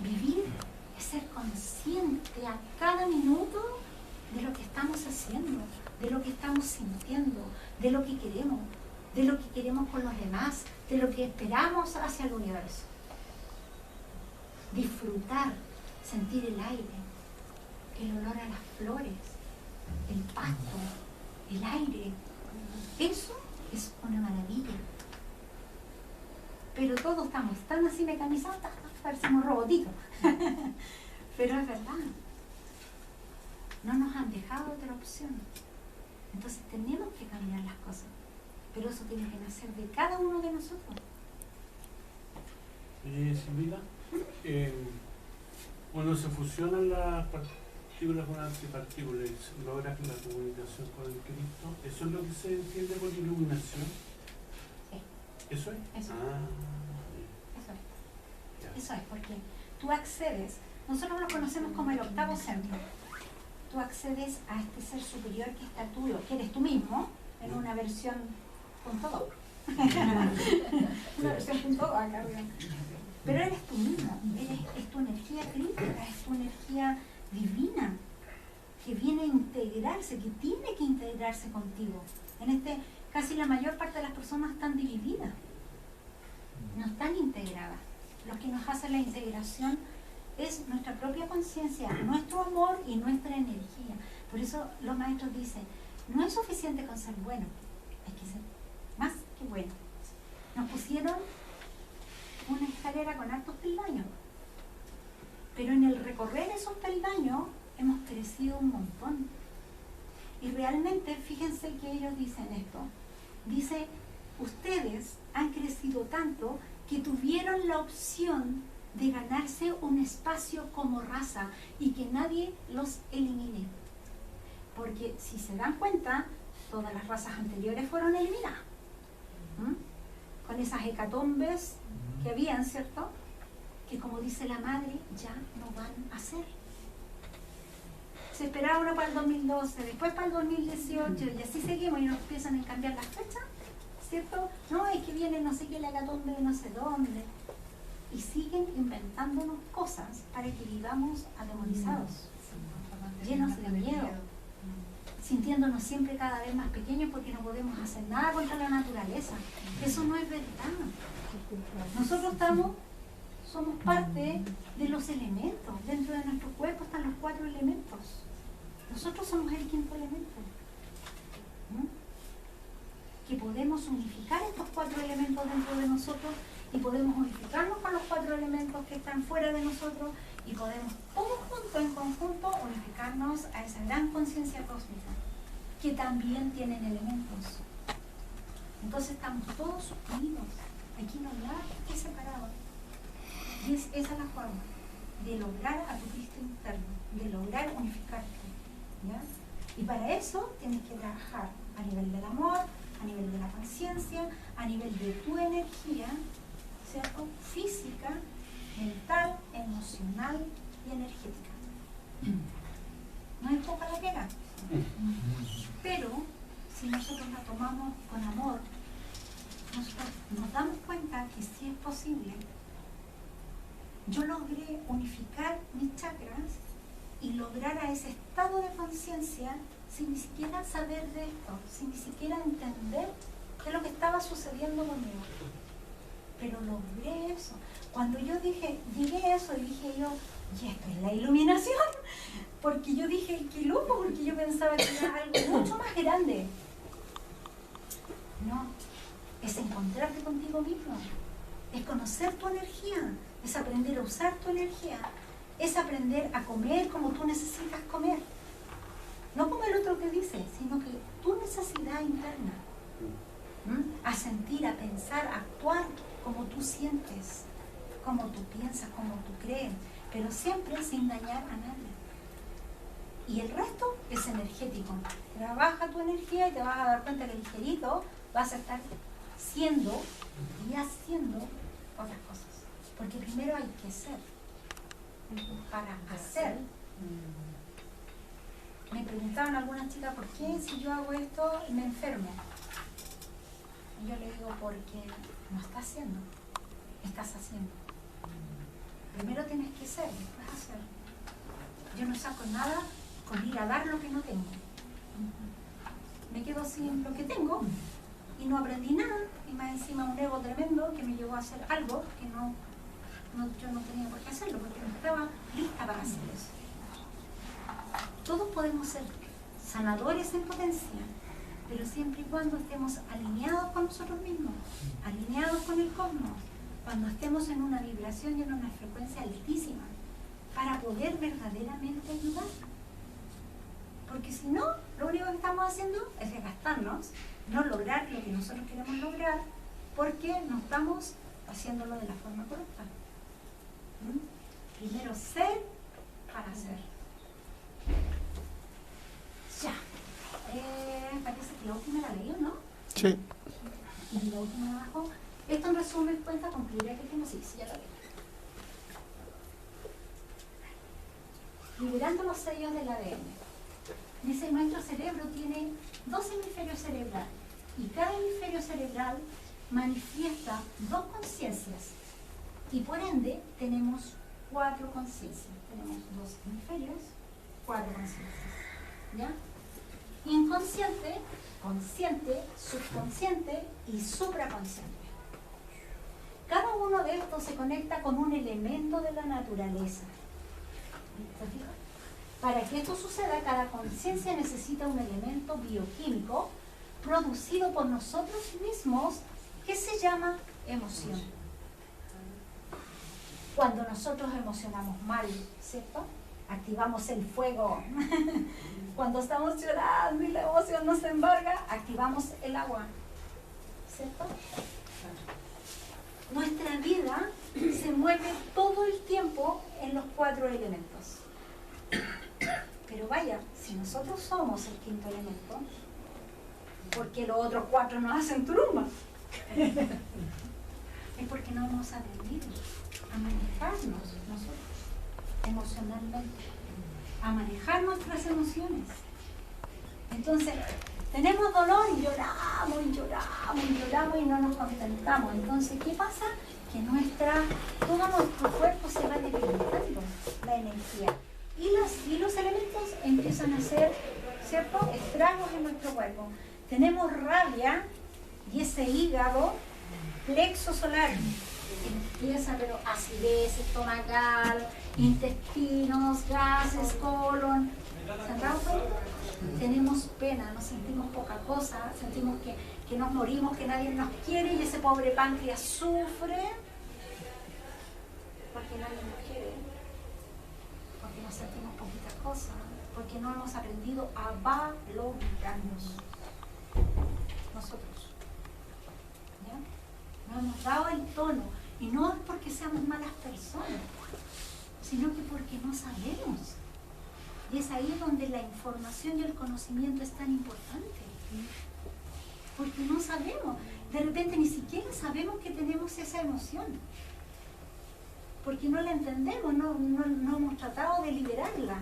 Vivir es ser consciente a cada minuto de lo que estamos haciendo, de lo que estamos sintiendo, de lo que queremos con los demás, de lo que esperamos hacia el universo. Disfrutar, sentir el aire, el olor a las flores, el pasto, el aire. Eso es una maravilla. Pero todos estamos tan así mecanizados, parecemos robotitos. Pero es verdad. No nos han dejado otra opción. Entonces tenemos que cambiar las cosas. Pero eso tiene que nacer de cada uno de nosotros. Silvina, cuando se fusionan las partículas con antipartículas, logras la comunicación con el Cristo. ¿Eso es lo que se entiende por iluminación? Sí. ¿Eso es? Eso. Eso es. Ya. Eso es, porque tú accedes, nosotros lo conocemos como el octavo centro. Tú accedes a este ser superior que está tuyo, que eres tú mismo, en una versión .doc. Una versión .doc acá arriba. Pero eres tú mismo, es tu energía crítica, es tu energía divina, que viene a integrarse, que tiene que integrarse contigo. Casi la mayor parte de las personas están divididas, no están integradas. Lo que nos hace la integración es nuestra propia conciencia, nuestro amor y nuestra energía. Por eso los maestros dicen, no es suficiente con ser bueno, hay que ser más que bueno. Nos pusieron una escalera con altos peldaños, pero en el recorrer esos peldaños hemos crecido un montón. Y realmente, fíjense que ellos dicen esto. Dice, ustedes han crecido tanto que tuvieron la opción de ganarse un espacio como raza y que nadie los elimine. Porque si se dan cuenta, todas las razas anteriores fueron eliminadas. Con esas hecatombes que habían, ¿cierto? Que como dice la madre, ya no van a ser. Se esperaba uno para el 2012, después para el 2018, y así seguimos y nos empiezan a cambiar las fechas, ¿cierto? No, es que viene no sé qué la hecatombe de no sé dónde. Y siguen inventándonos cosas para que vivamos ademonizados, llenos de miedo, sintiéndonos siempre cada vez más pequeños porque no podemos hacer nada contra la naturaleza. Eso no es verdad. Nosotros somos parte de los elementos. Dentro de nuestro cuerpo están los 4 elementos. Nosotros somos el 5.º elemento. Que podemos unificar estos 4 elementos dentro de nosotros y podemos unificarnos con los 4 elementos que están fuera de nosotros y podemos todos juntos, en conjunto, unificarnos a esa gran conciencia cósmica que también tienen elementos. Entonces estamos todos unidos. Aquí no hay nada que esté separado. Y esa es la forma de lograr a tu Cristo interno, de lograr unificarte, ¿ya? Y para eso tienes que trabajar a nivel del amor, a nivel de la conciencia, a nivel de tu energía, ¿cierto? Física, mental, emocional y energética. No es poca la pega. Pero si nosotros la tomamos con amor, nosotros nos damos cuenta que sí es posible. Yo logré unificar mis chakras y lograr a ese estado de conciencia sin ni siquiera saber de esto, sin ni siquiera entender qué es lo que estaba sucediendo conmigo. Pero logré eso. Cuando yo llegué a eso, dije yo, y esto es la iluminación, porque yo dije, qué loco, porque yo pensaba que era algo mucho más grande. No, es encontrarte contigo mismo, es conocer tu energía, es aprender a usar tu energía, es aprender a comer como tú necesitas comer. No como el otro que dice, sino que tu necesidad interna. A sentir, a pensar, a actuar como tú sientes, como tú piensas, como tú crees, pero siempre sin dañar a nadie. Y el resto es energético. Trabaja tu energía y te vas a dar cuenta que ligerito vas a estar siendo y haciendo otras cosas. Porque primero hay que ser. Para hacer. Me preguntaban algunas chicas, ¿por qué si yo hago esto me enfermo? Y yo le digo, porque no estás haciendo, estás haciendo. Primero tienes que ser, después hacer. Yo no saco nada con ir a dar lo que no tengo. Me quedo sin lo que tengo y no aprendí nada, y más encima un ego tremendo que me llevó a hacer algo que yo no tenía por qué hacerlo, porque no estaba lista para hacer eso. Todos podemos ser sanadores en potencia, pero siempre y cuando estemos alineados con nosotros mismos, alineados con el cosmos, cuando estemos en una vibración y en una frecuencia altísima, para poder verdaderamente ayudar. Porque si no, lo único que estamos haciendo es desgastarnos, no lograr lo que nosotros queremos lograr, porque no estamos haciéndolo de la forma correcta. Primero ser para hacer. Ya. Parece que la última la leí, ¿no? Sí. Y la última de abajo. Esto en resumen cuenta con prioridad que tengo. Sí, ya la leí. Liberando los sellos del ADN. Dice, nuestro cerebro tiene 2 hemisferios cerebrales y cada hemisferio cerebral manifiesta 2 conciencias y por ende tenemos 4 conciencias. Tenemos 2 hemisferios, 4 conciencias. ¿Ya? Inconsciente, consciente, subconsciente y supraconsciente. Cada uno de estos se conecta con un elemento de la naturaleza. ¿Te fijas? Para que esto suceda, cada conciencia necesita un elemento bioquímico producido por nosotros mismos que se llama emoción. Cuando nosotros emocionamos mal, ¿cierto? Activamos el fuego. Cuando estamos llorando y la emoción nos embarga, activamos el agua, ¿cierto? Nuestra vida se mueve todo el tiempo en los 4 elementos. Pero vaya, si nosotros somos el 5º elemento, ¿por qué los otros 4 nos hacen turumba? Es porque no hemos aprendido a manejarnos nosotros emocionalmente, a manejar nuestras emociones. Entonces, tenemos dolor y lloramos y lloramos y lloramos y no nos contentamos. Entonces, ¿qué pasa? Que todo nuestro cuerpo se va debilitando, la energía. Y los elementos empiezan a hacer, ¿cierto?, estragos en nuestro cuerpo. Tenemos rabia y ese hígado, plexo solar, empieza, pero acidez estomacal, intestinos, gases, colon. ¿Se han dado cuenta? Tenemos pena, nos sentimos poca cosa, sentimos que nos morimos, que nadie nos quiere y ese pobre páncreas sufre porque nadie nos quiere, porque nos sentimos poquita cosa, porque no hemos aprendido a valorarnos nosotros. ¿Ya? No hemos dado el tono y no es porque seamos malas personas, sino que porque no sabemos. Y es ahí donde la información y el conocimiento es tan importante. Porque no sabemos. De repente ni siquiera sabemos que tenemos esa emoción. Porque no la entendemos, no hemos tratado de liberarla.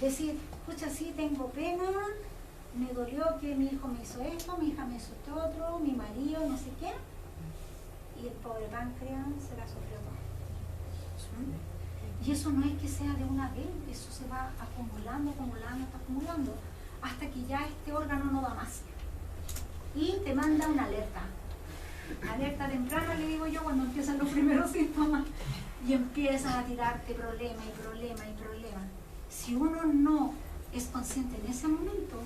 Decir, escucha, sí, tengo pena, me dolió que mi hijo me hizo esto, mi hija me hizo esto otro, mi marido, no sé qué. Y el pobre páncreas se la sufrió todo. Y eso no es que sea de una vez, eso se va acumulando, hasta que ya este órgano no da más. Y te manda una alerta. Alerta temprana, le digo yo, cuando empiezan los primeros síntomas. Y empiezan a tirarte problema y problema y problema. Si uno no es consciente en ese momento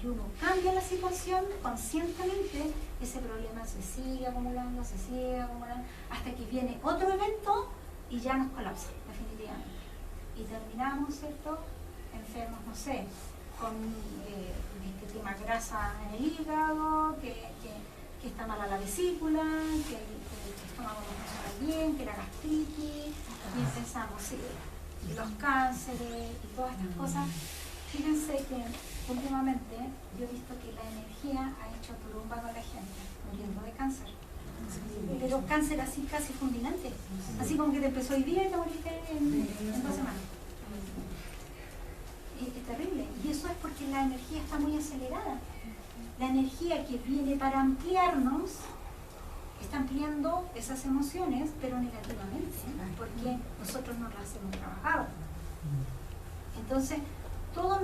y uno cambia la situación conscientemente, ese problema se sigue acumulando, hasta que viene otro evento y ya nos colapsa, definitivamente. Y terminamos, ¿cierto?, enfermos, no sé, con tema grasa en el hígado, que está mala la vesícula, que el estómago no funciona bien, que la gastritis, y empezamos, sí, y los cánceres y todas estas cosas. Fíjense que últimamente yo he visto que la energía ha hecho turumba con la gente, muriendo de cáncer. Pero cáncer así casi fulminante, así como que te empezó hoy día y te moriste en 2 semanas. Es terrible, y eso es porque la energía está muy acelerada. La energía que viene para ampliarnos está ampliando esas emociones, pero negativamente, porque nosotros no las hemos trabajado. Entonces, toda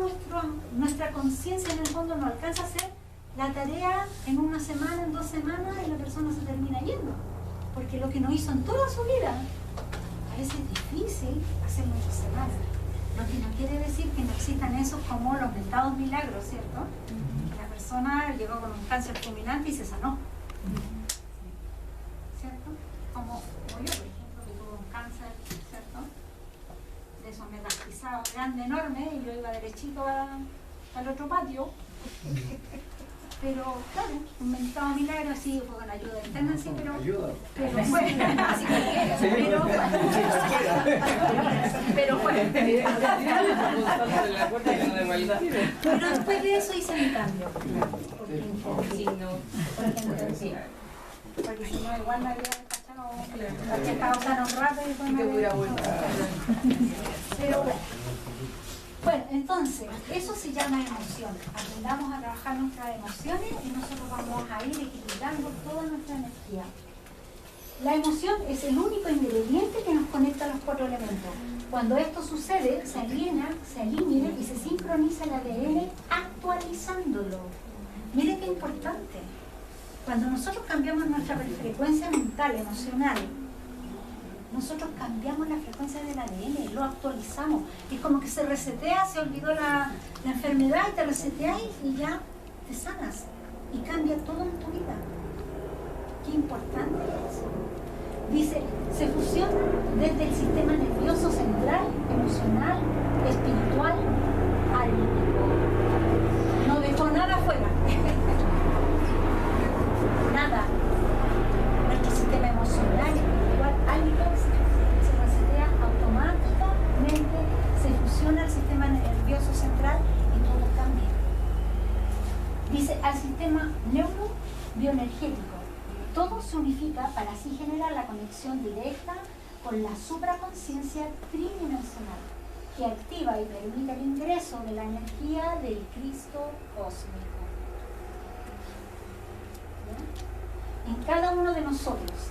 nuestra conciencia en el fondo no alcanza a hacer la tarea en una semana, en 2 semanas, y la persona se termina yendo. Porque lo que no hizo en toda su vida, a veces es difícil hacerlo en 2 semanas. Lo que no quiere decir que no existan esos como los mentados milagros, ¿cierto? La persona llegó con un cáncer fulminante y se sanó. ¿Cierto? Como yo, por ejemplo, que tuve un cáncer, ¿cierto? De esos metastizados grande, enorme, y yo iba derechito al otro patio. Pero claro, un mentado milagro así fue con ayuda externa, sí, pero fue. Pero después de eso hice mi cambio. Porque si no, igual la vida que estaba usando rápido y fue pero bueno, entonces, eso se llama emoción. Aprendamos a trabajar nuestras emociones y nosotros vamos a ir equilibrando toda nuestra energía. La emoción es el único ingrediente que nos conecta a los 4 elementos. Cuando esto sucede, se elimina y se sincroniza el ADN actualizándolo. Mire qué importante. Cuando nosotros cambiamos nuestra frecuencia mental, emocional, nosotros cambiamos la frecuencia del ADN, lo actualizamos. Es como que se resetea, se olvidó la enfermedad y te reseteas y ya te sanas. Y cambia todo en tu vida. Qué importante es eso. Dice, se fusiona desde el sistema nervioso central, emocional, espiritual, álmico. No dejó nada afuera. Nada. Nuestro sistema emocional, espiritual, álmico se resetea automáticamente, se fusiona al sistema nervioso central y todo cambia. Dice, al sistema neurobioenergético. Todo se unifica para así generar la conexión directa con la supraconciencia tridimensional, que activa y permite el ingreso de la energía del Cristo cósmico. ¿Ya? En cada uno de nosotros,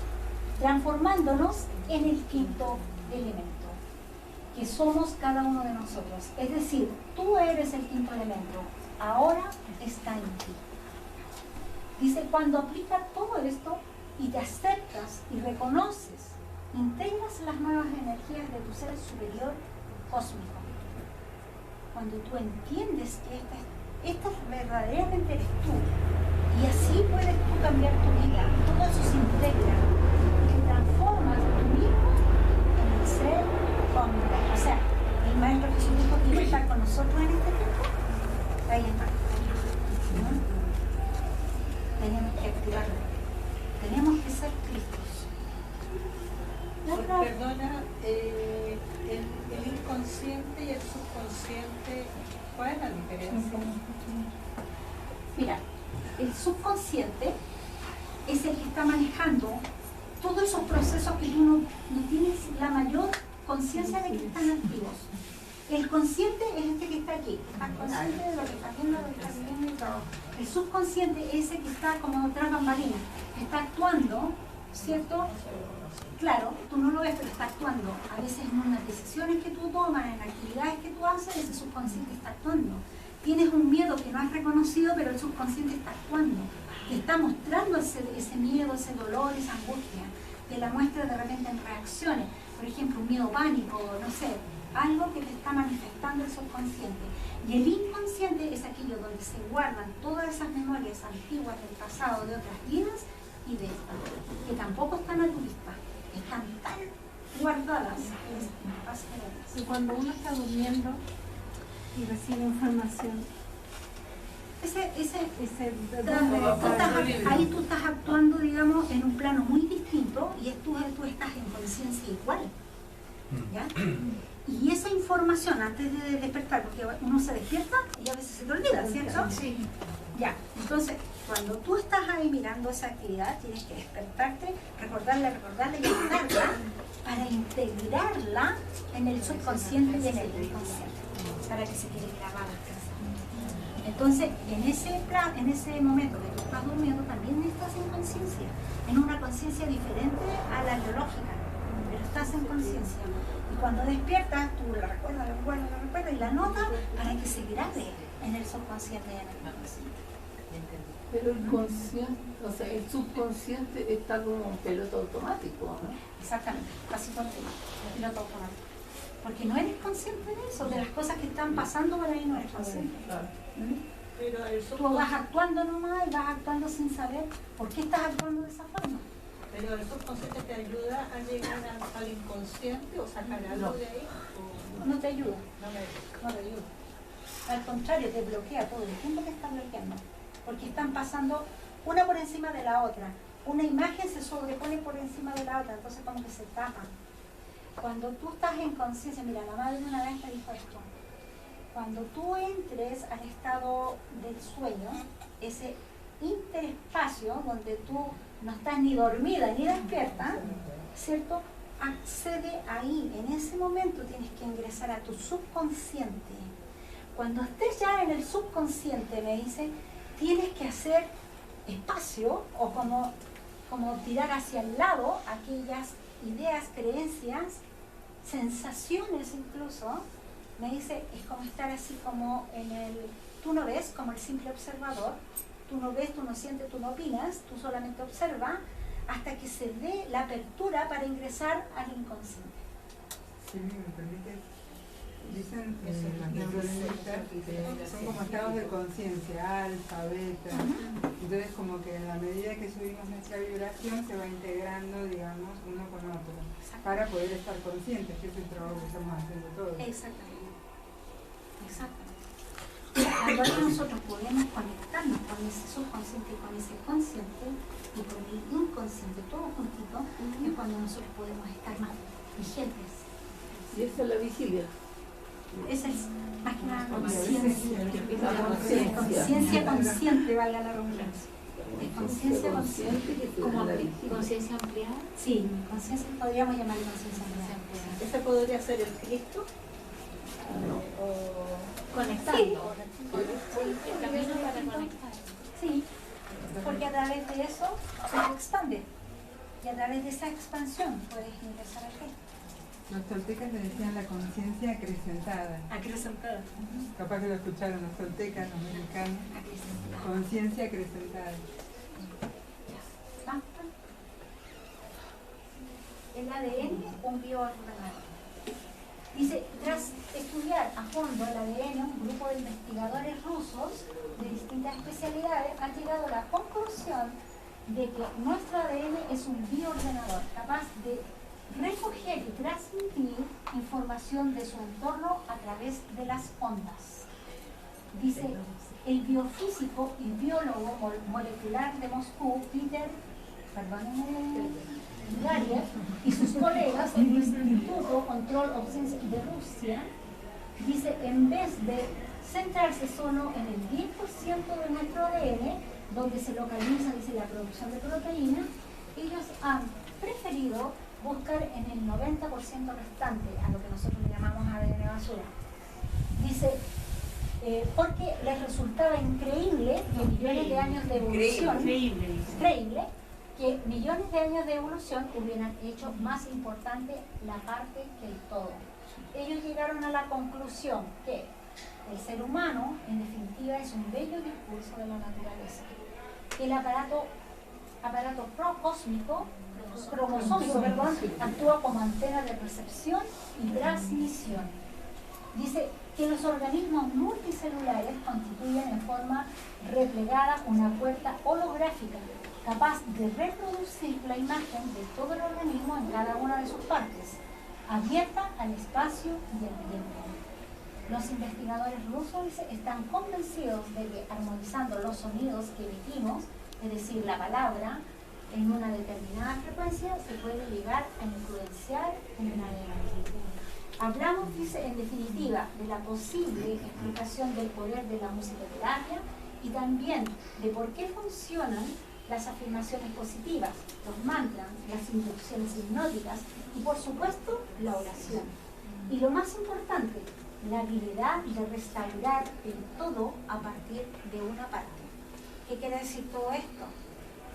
transformándonos en el 5º elemento, que somos cada uno de nosotros. Es decir, tú eres el 5º elemento, ahora está en ti. Dice, cuando aplicas todo esto y te aceptas y reconoces, integras las nuevas energías de tu ser superior cósmico. Cuando tú entiendes que esta verdaderamente eres tú, y así puedes tú cambiar tu vida, todo eso se integra y te transformas tú mismo en el ser cósmico. O sea, el Maestro Jesús dijo que iba a estar con nosotros en este tiempo. Ahí está. ¿No? Tenemos que activarlo. Tenemos que ser Cristos. Perdona, el inconsciente y el subconsciente, ¿cuál es la diferencia? Mira, el subconsciente es el que está manejando todos esos procesos que tú no tienes la mayor conciencia de que están activos. El consciente es este que está aquí, está consciente de lo que está haciendo, lo que está viviendo y todo. El subconsciente es ese que está como tras bambalinas, que está actuando, ¿cierto? Claro, tú no lo ves, pero está actuando. A veces en unas decisiones que tú tomas, en actividades que tú haces, ese subconsciente está actuando. Tienes un miedo que no has reconocido, pero el subconsciente está actuando. Te está mostrando ese miedo, ese dolor, esa angustia. Te la muestra de repente en reacciones. Por ejemplo, un miedo pánico, no sé, algo que te está manifestando el subconsciente. Y el inconsciente es aquello donde se guardan todas esas memorias antiguas del pasado, de otras vidas y de esta, que tampoco están a tu vista, están tan guardadas en este espacio de la vida. Y cuando uno está durmiendo y recibe información, ahí tú estás actuando, digamos, en un plano muy distinto y tú estás en conciencia igual. ¿Ya? Y esa información antes de despertar, porque uno se despierta y a veces se te olvida, ¿cierto? Sí. Ya, entonces, cuando tú estás ahí mirando esa actividad, tienes que despertarte, recordarla y anotarla para integrarla en el subconsciente y en el inconsciente, para que se quede grabada. Entonces, en ese momento que tú estás durmiendo, también estás en conciencia, en una conciencia diferente a la biológica. pero estás en conciencia. Y cuando despiertas, tú la recuerdas, y la notas para que se grabe en el subconsciente y en el inconsciente. Pero el consciente, o sea, el subconsciente está como un piloto automático, ¿no? Exactamente, casi contigo, el piloto automático. Porque no eres consciente de eso, de las cosas que están pasando por ahí no eres consciente. Claro. Pero el Tú vas subconsciente, actuando nomás y vas actuando sin saber por qué estás actuando de esa forma. pero el subconsciente te ayuda a llegar al inconsciente o sacar algo de ahí. No te ayuda, No me no te ayuda. Al contrario, te bloquea todo el tiempo, te está bloqueando. Porque están pasando una por encima de la otra. Una imagen se sobrepone por encima de la otra, entonces como que se tapan. Cuando tú estás en conciencia, mira, la madre una vez me dijo esto, cuando tú entres al estado del sueño, ese interespacio donde tú no estás ni dormida ni despierta, ¿cierto? Accede ahí, en ese momento tienes que ingresar a tu subconsciente. Cuando estés ya en el subconsciente, me dice, tienes que hacer espacio o como tirar hacia el lado aquellas ideas, creencias, sensaciones incluso. Me dice, es como estar así como en el, tú no ves como el simple observador, tú no ves, tú no sientes, tú no opinas, tú solamente observas hasta que se dé la apertura para ingresar al inconsciente. Si me permite, dicen las neurolingüistas que son como estados de conciencia, alfa, beta. Entonces como que en la medida que subimos nuestra vibración se va integrando, digamos, uno con otro, para poder estar conscientes, que es el trabajo que estamos haciendo todos. Exactamente. Exactamente. Cuando ahí nosotros podemos conectarnos con ese subconsciente y con ese consciente y con el inconsciente, todo juntito, es cuando nosotros podemos estar más vigentes. Y esa es la vigilia. Esa es más que nada Porque a conciencia. veces Es conciencia consciente, valga la redundancia. Es conciencia consciente. que te ¿Como da la vigilia. conciencia ampliada? Sí, conciencia, podríamos llamarle conciencia ampliada. ¿Ese podría ser el Cristo? Conectando. Sí, El camino para conectar. sí, porque a través de eso se expande. Y a través de esa expansión puedes ingresar al Cristo. los toltecas le decían la conciencia acrecentada. Acrecentada. Capaz que lo escucharon los toltecas, los mexicanos. Acrecentada. Conciencia acrecentada. ¿Basta? El ADN, un bioordenador. Dice, tras estudiar a fondo el ADN, un grupo de investigadores rusos de distintas especialidades han llegado a la conclusión de que nuestro ADN es un bioordenador capaz de recoger y transmitir información de su entorno a través de las ondas. Dice, el biofísico y biólogo molecular de Moscú, Peter Gariev, y sus colegas del Instituto Control of Science de Rusia, dice, en vez de centrarse solo en el 10% de nuestro ADN, donde se localiza, dice, la producción de proteínas, ellos han preferido buscar en el 90% restante, a lo que nosotros le llamamos ADN basura. Dice, porque les resultaba increíble que millones de años de evolución, increíble, que millones de años de evolución hubieran hecho más importante la parte que el todo. Ellos llegaron a la conclusión que el ser humano, en definitiva, es un bello discurso de la naturaleza. El aparato procósmico, cromosómico, actúa como antena de recepción y transmisión. Dice que los organismos multicelulares constituyen en forma replegada una puerta holográfica capaz de reproducir la imagen de todo el organismo en cada una de sus partes, abierta al espacio y al tiempo. Los investigadores rusos, dice, están convencidos de que armonizando los sonidos que emitimos, es decir, la palabra, en una determinada frecuencia, se puede llegar a influenciar en una ADN. Hablamos, dice, en definitiva, de la posible explicación del poder de la musicoterapia y también de por qué funcionan las afirmaciones positivas, los mantras, las inducciones hipnóticas y, por supuesto, la oración. Y lo más importante, la habilidad de restaurar el todo a partir de una parte. ¿Qué quiere decir todo esto?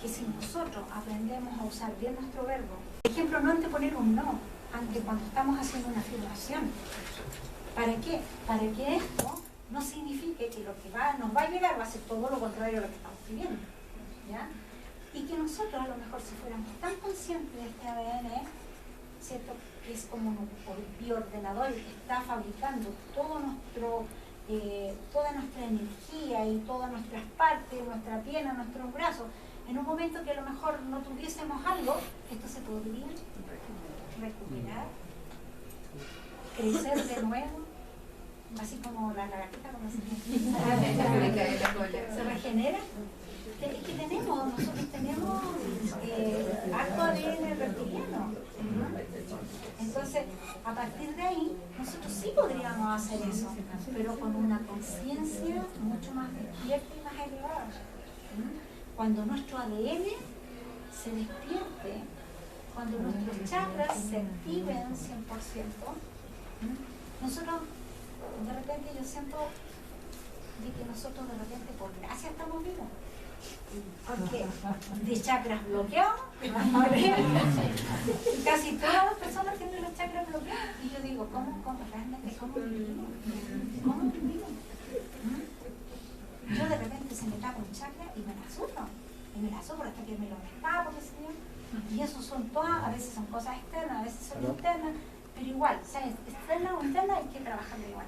Que si nosotros aprendemos a usar bien nuestro verbo, ejemplo, no anteponer un no ante cuando estamos haciendo una afirmación. ¿Para qué? Para que esto no signifique que lo que nos va a llegar va a ser todo lo contrario a lo que estamos pidiendo. ¿Ya? Y que nosotros a lo mejor si fuéramos tan conscientes de este ADN, ¿cierto? Que es como un bioordenador que está fabricando toda nuestra energía y todas nuestras partes, nuestra pierna, nuestros brazos, en un momento que a lo mejor no tuviésemos algo, esto se podría recuperar, crecer de nuevo, así como la lagartija cuando se regenera. Es que nosotros tenemos harto ADN reptiliano. Entonces, a partir de ahí, nosotros sí podríamos hacer eso, pero con una conciencia mucho más despierta y más elevada. Cuando nuestro ADN se despierte, cuando nuestros chakras se activen 100%, nosotros, de repente, yo siento de que nosotros de repente por gracia estamos vivos. Porque de chakras bloqueados, casi todas las personas tienen los chakras bloqueados. Y yo digo, ¿cómo realmente vivimos? ¿Cómo vivimos? Yo de repente se me tapa un chakra y me la sufro. Y me la sufro hasta que me lo destapo, qué sé yo. Y eso son todas, a veces son cosas externas, a veces son internas, pero igual, sea externa o interna, hay que trabajarlo igual.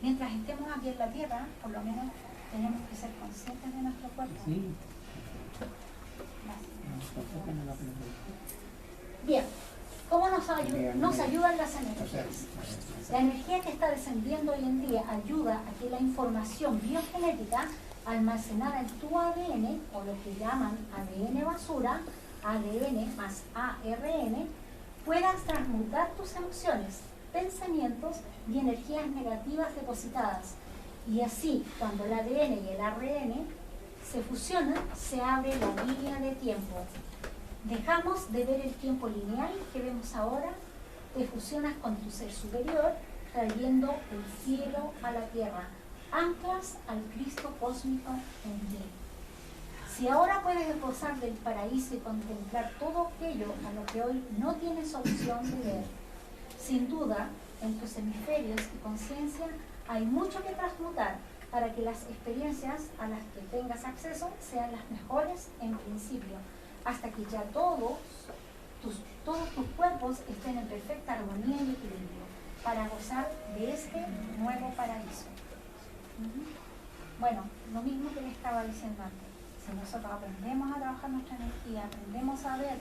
Mientras estemos aquí en la Tierra, por lo menos tenemos que ser conscientes de nuestro cuerpo. Bien, ¿cómo nos ayudan las energías? La energía que está descendiendo hoy en día ayuda a que la información biogenética almacenada en tu ADN, o lo que llaman ADN basura, ADN más ARN, puedas transmutar tus emociones, pensamientos y energías negativas depositadas. Y así, cuando el ADN y el ARN se fusionan, se abre la línea de tiempo. Dejamos de ver el tiempo lineal que vemos ahora, te fusionas con tu ser superior, trayendo el cielo a la tierra, anclas al Cristo cósmico en ti. Si ahora puedes gozar del paraíso y contemplar todo aquello a lo que hoy no tienes opción de ver, sin duda, en tus hemisferios y conciencia hay mucho que transmutar para que las experiencias a las que tengas acceso sean las mejores en principio, hasta que ya todos tus cuerpos estén en perfecta armonía y equilibrio para gozar de este nuevo paraíso. Bueno, lo mismo que le estaba diciendo antes. Si nosotros aprendemos a trabajar nuestra energía, aprendemos a ver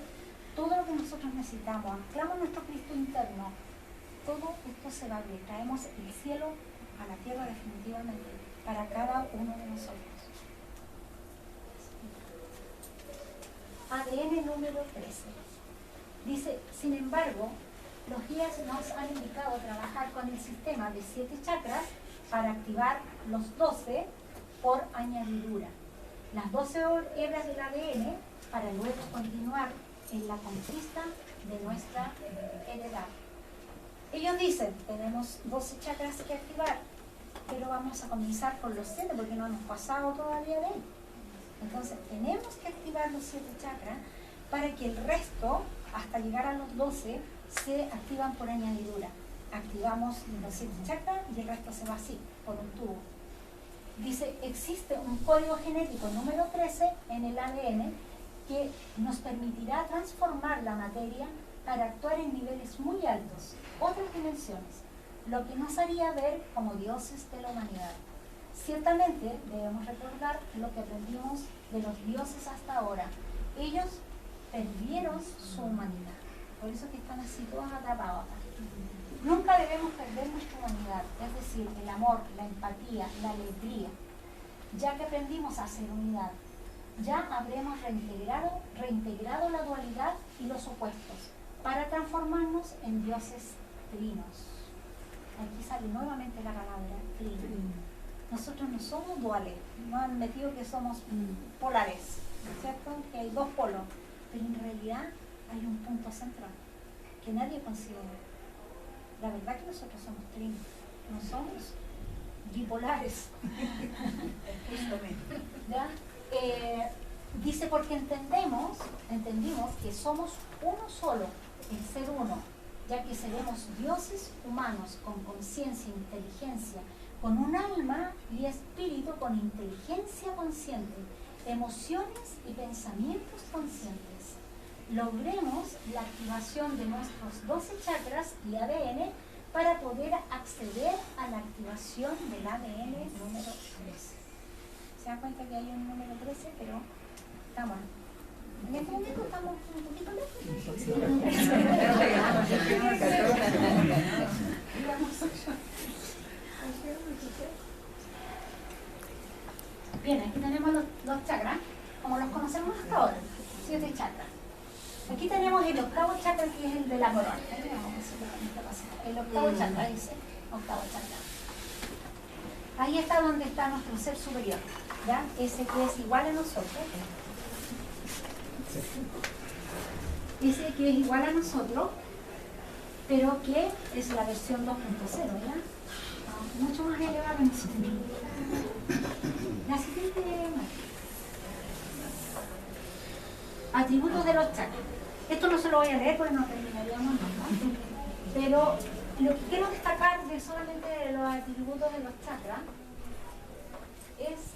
todo lo que nosotros necesitamos, anclamos nuestro Cristo interno, todo esto se va a abrir. Traemos el cielo a la tierra definitivamente para cada uno de nosotros. ADN número 13. Dice, sin embargo, los guías nos han indicado trabajar con el sistema de 7 chakras para activar los 12 por añadidura. Las 12 hebras del ADN para luego continuar en la conquista de nuestra heredad. Ellos dicen, tenemos 12 chakras que activar, pero vamos a comenzar con los 7 porque no hemos pasado todavía de ahí. Entonces tenemos que activar los 7 chakras para que el resto, hasta llegar a los 12, se activan por añadidura. Activamos los 7 chakras y el resto se va así, por un tubo. Dice, existe un código genético número 13 en el ADN que nos permitirá transformar la materia para actuar en niveles muy altos, otras dimensiones, lo que nos haría ver como dioses de la humanidad. Ciertamente debemos recordar lo que aprendimos de los dioses hasta ahora. Ellos perdieron su humanidad, por eso que están así todos atrapados acá. Nunca debemos perder nuestra humanidad, es decir, el amor, la empatía, la alegría. Ya que aprendimos a ser unidad, ya habremos reintegrado la dualidad y los opuestos para transformarnos en dioses trinos. Aquí sale nuevamente la palabra trino. Nosotros no somos duales, no han metido que somos polares, ¿cierto? Que hay 2 polos, pero en realidad hay un punto central que nadie considera. La verdad que nosotros somos trinos, no somos bipolares. ¿Ya? Dice, porque entendimos que somos uno solo, el ser uno, ya que seremos dioses humanos con conciencia e inteligencia, con un alma y espíritu con inteligencia consciente, emociones y pensamientos conscientes. Logremos la activación de nuestros 12 chakras y ADN para poder acceder a la activación del ADN número 13. ¿Se dan cuenta que hay un número 13? Pero estamos. En este momento estamos un poquito Bien, aquí tenemos los chakras, como los conocemos hasta ahora, 7 chakras. Aquí tenemos el octavo chakra, que es el de la corona. El octavo chakra, dice, octavo chakra. Ahí está donde está nuestro ser superior, ¿ya? Ese que es igual a nosotros. Ese que es igual a nosotros, pero que es la versión 2.0, ¿ya? Mucho más elevado que nosotros. La siguiente imagen. Atributos de los chakras. Esto no se lo voy a leer porque no terminaríamos nunca. Pero lo que quiero destacar de solamente de los atributos de los chakras es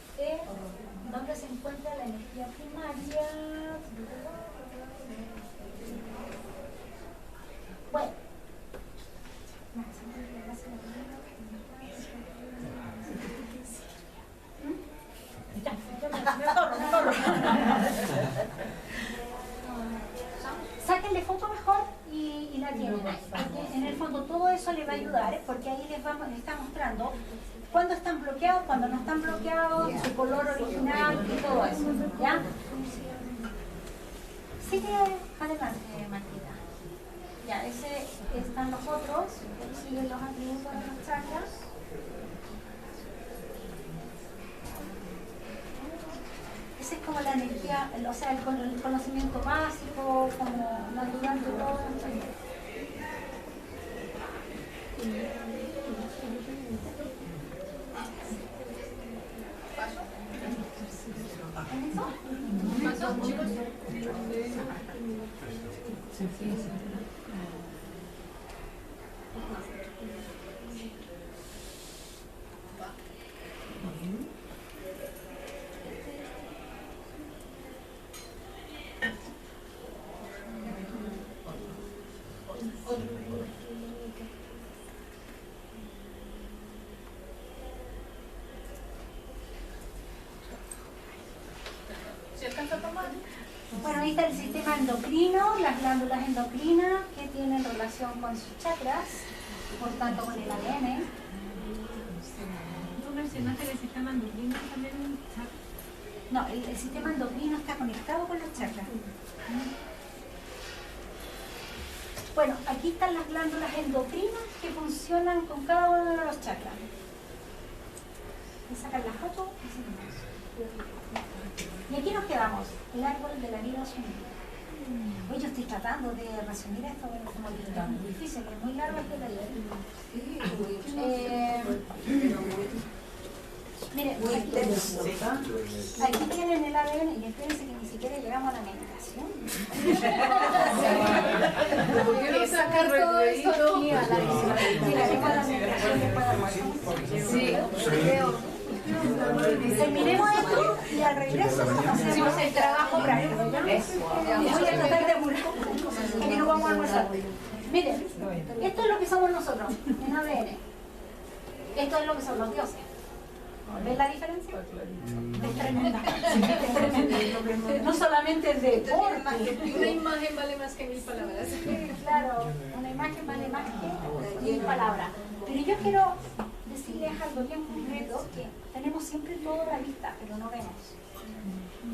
dónde se encuentra la energía primaria. Bueno. Sáquenle foto mejor y la tienen ahí, porque en el fondo todo eso les va a ayudar, porque ahí les está mostrando cuándo están bloqueados, cuándo no están bloqueados, su color original y todo eso, ¿ya? Sigue adelante, Martita. Ya, ese están los otros, siguen los atributos de los chakras. Esa es como la energía, o sea, el conocimiento básico, como la ayudante de todo. Bueno, ahí está el sistema endocrino, las glándulas endocrinas que tienen relación con sus chakras, por tanto con el ADN. ¿Tú mencionaste que el sistema endocrino también? No, el sistema endocrino está conectado con los chakras. Bueno, aquí están las glándulas endocrinas que funcionan con cada uno de los chakras. Voy a sacar la foto y seguimos. Y aquí nos quedamos, el árbol de la vida sumida. Hoy yo estoy tratando de resumir esto, pero como que es muy difícil, es muy largo este taller. Miren, aquí tienen el ADN y espérense que ni siquiera llegamos a la medicación. ¿Por qué no sacar todo esto aquí a la Llegaremos a la medicación después de almuerzo. Sí, terminemos esto y al regreso hacemos el trabajo práctico. Voy a tratar de apurar que no vamos a almorzar. Miren, esto es lo que somos nosotros en ADN. Esto es lo que son los dioses. ¿Ven la diferencia? Es tremenda. No solamente el deporte. una imagen vale más que 1000 palabras. Claro, una imagen vale más que 1000 palabras. Pero yo quiero decirles algo bien concreto, que tenemos siempre todo a la vista, pero no vemos.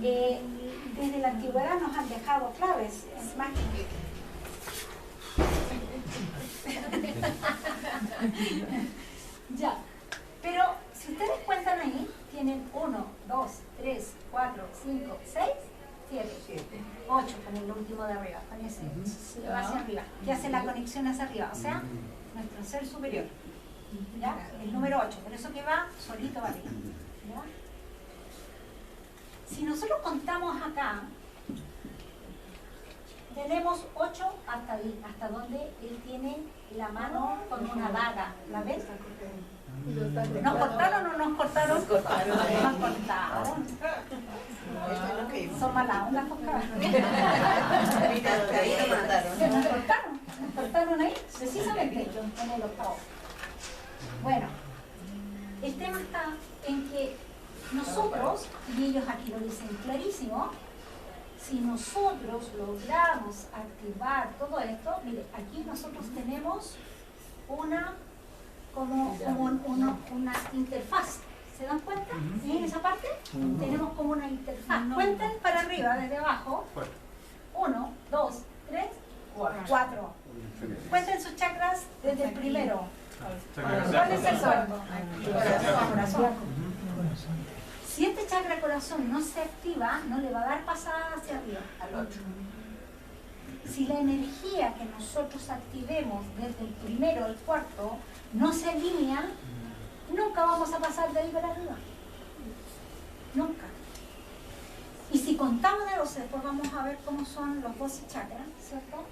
Desde la antigüedad nos han dejado claves, es más ya, pero si ustedes cuentan ahí, tienen 1, 2, 3, 4, 5, 6, 7, 8 con el último de arriba, con ese, se va hacia arriba, que hace la conexión hacia arriba, o sea, nuestro ser superior, ¿ya? El número 8, por eso que va solito va arriba, ¿ya? Si nosotros contamos acá, tenemos 8 hasta donde él tiene la mano con una daga. ¿La ves? ¿Nos cortaron o no nos cortaron? Nos cortaron. Nos cortaron. Son malas ondas, nos cortaron ahí, precisamente en el octavo. Bueno, el tema está en que nosotros, y ellos aquí lo dicen clarísimo, si nosotros logramos activar todo esto, mire, aquí nosotros tenemos una interfaz. ¿Se dan cuenta? ¿Sí? En esa parte tenemos como una interfaz. Cuenten para arriba, desde abajo. 1, 2, 3, 4. Cuenten sus chakras desde el primero. ¿Cuál es el cuarto? Corazón. Si este chakra corazón no se activa, no le va a dar pasada hacia arriba, al 8. Si la energía que nosotros activemos desde el primero al cuarto no se alinea, nunca vamos a pasar de ahí para arriba. Nunca. Y si contamos de 12, después vamos a ver cómo son los 12 chakras, ¿cierto?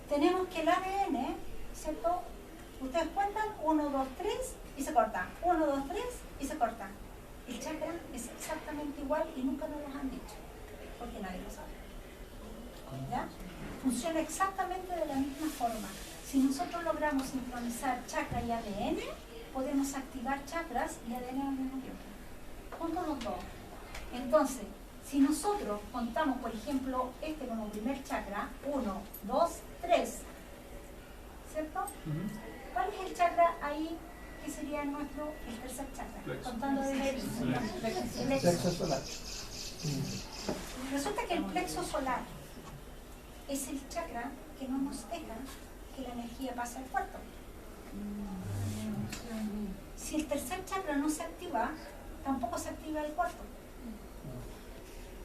Tenemos que el ADN, ¿cierto? Ustedes cuentan 1, 2, 3 y se corta. 1, 2, 3 y se corta. El chakra es exactamente igual y nunca nos lo han dicho, porque nadie lo sabe. ¿Ya? Funciona exactamente de la misma forma. Si nosotros logramos sincronizar chakra y ADN, podemos activar chakras y ADN al mismo tiempo. Juntos los dos. Entonces, si nosotros contamos, por ejemplo, este como primer chakra, 1, 2, 3, ¿cierto? ¿Cuál es el chakra ahí que sería el tercer chakra? Plexo. Contando desde el Plexo solar. Resulta que el plexo solar es el chakra que no nos deja que la energía pase al cuerpo. Si el tercer chakra no se activa, tampoco se activa el cuarto.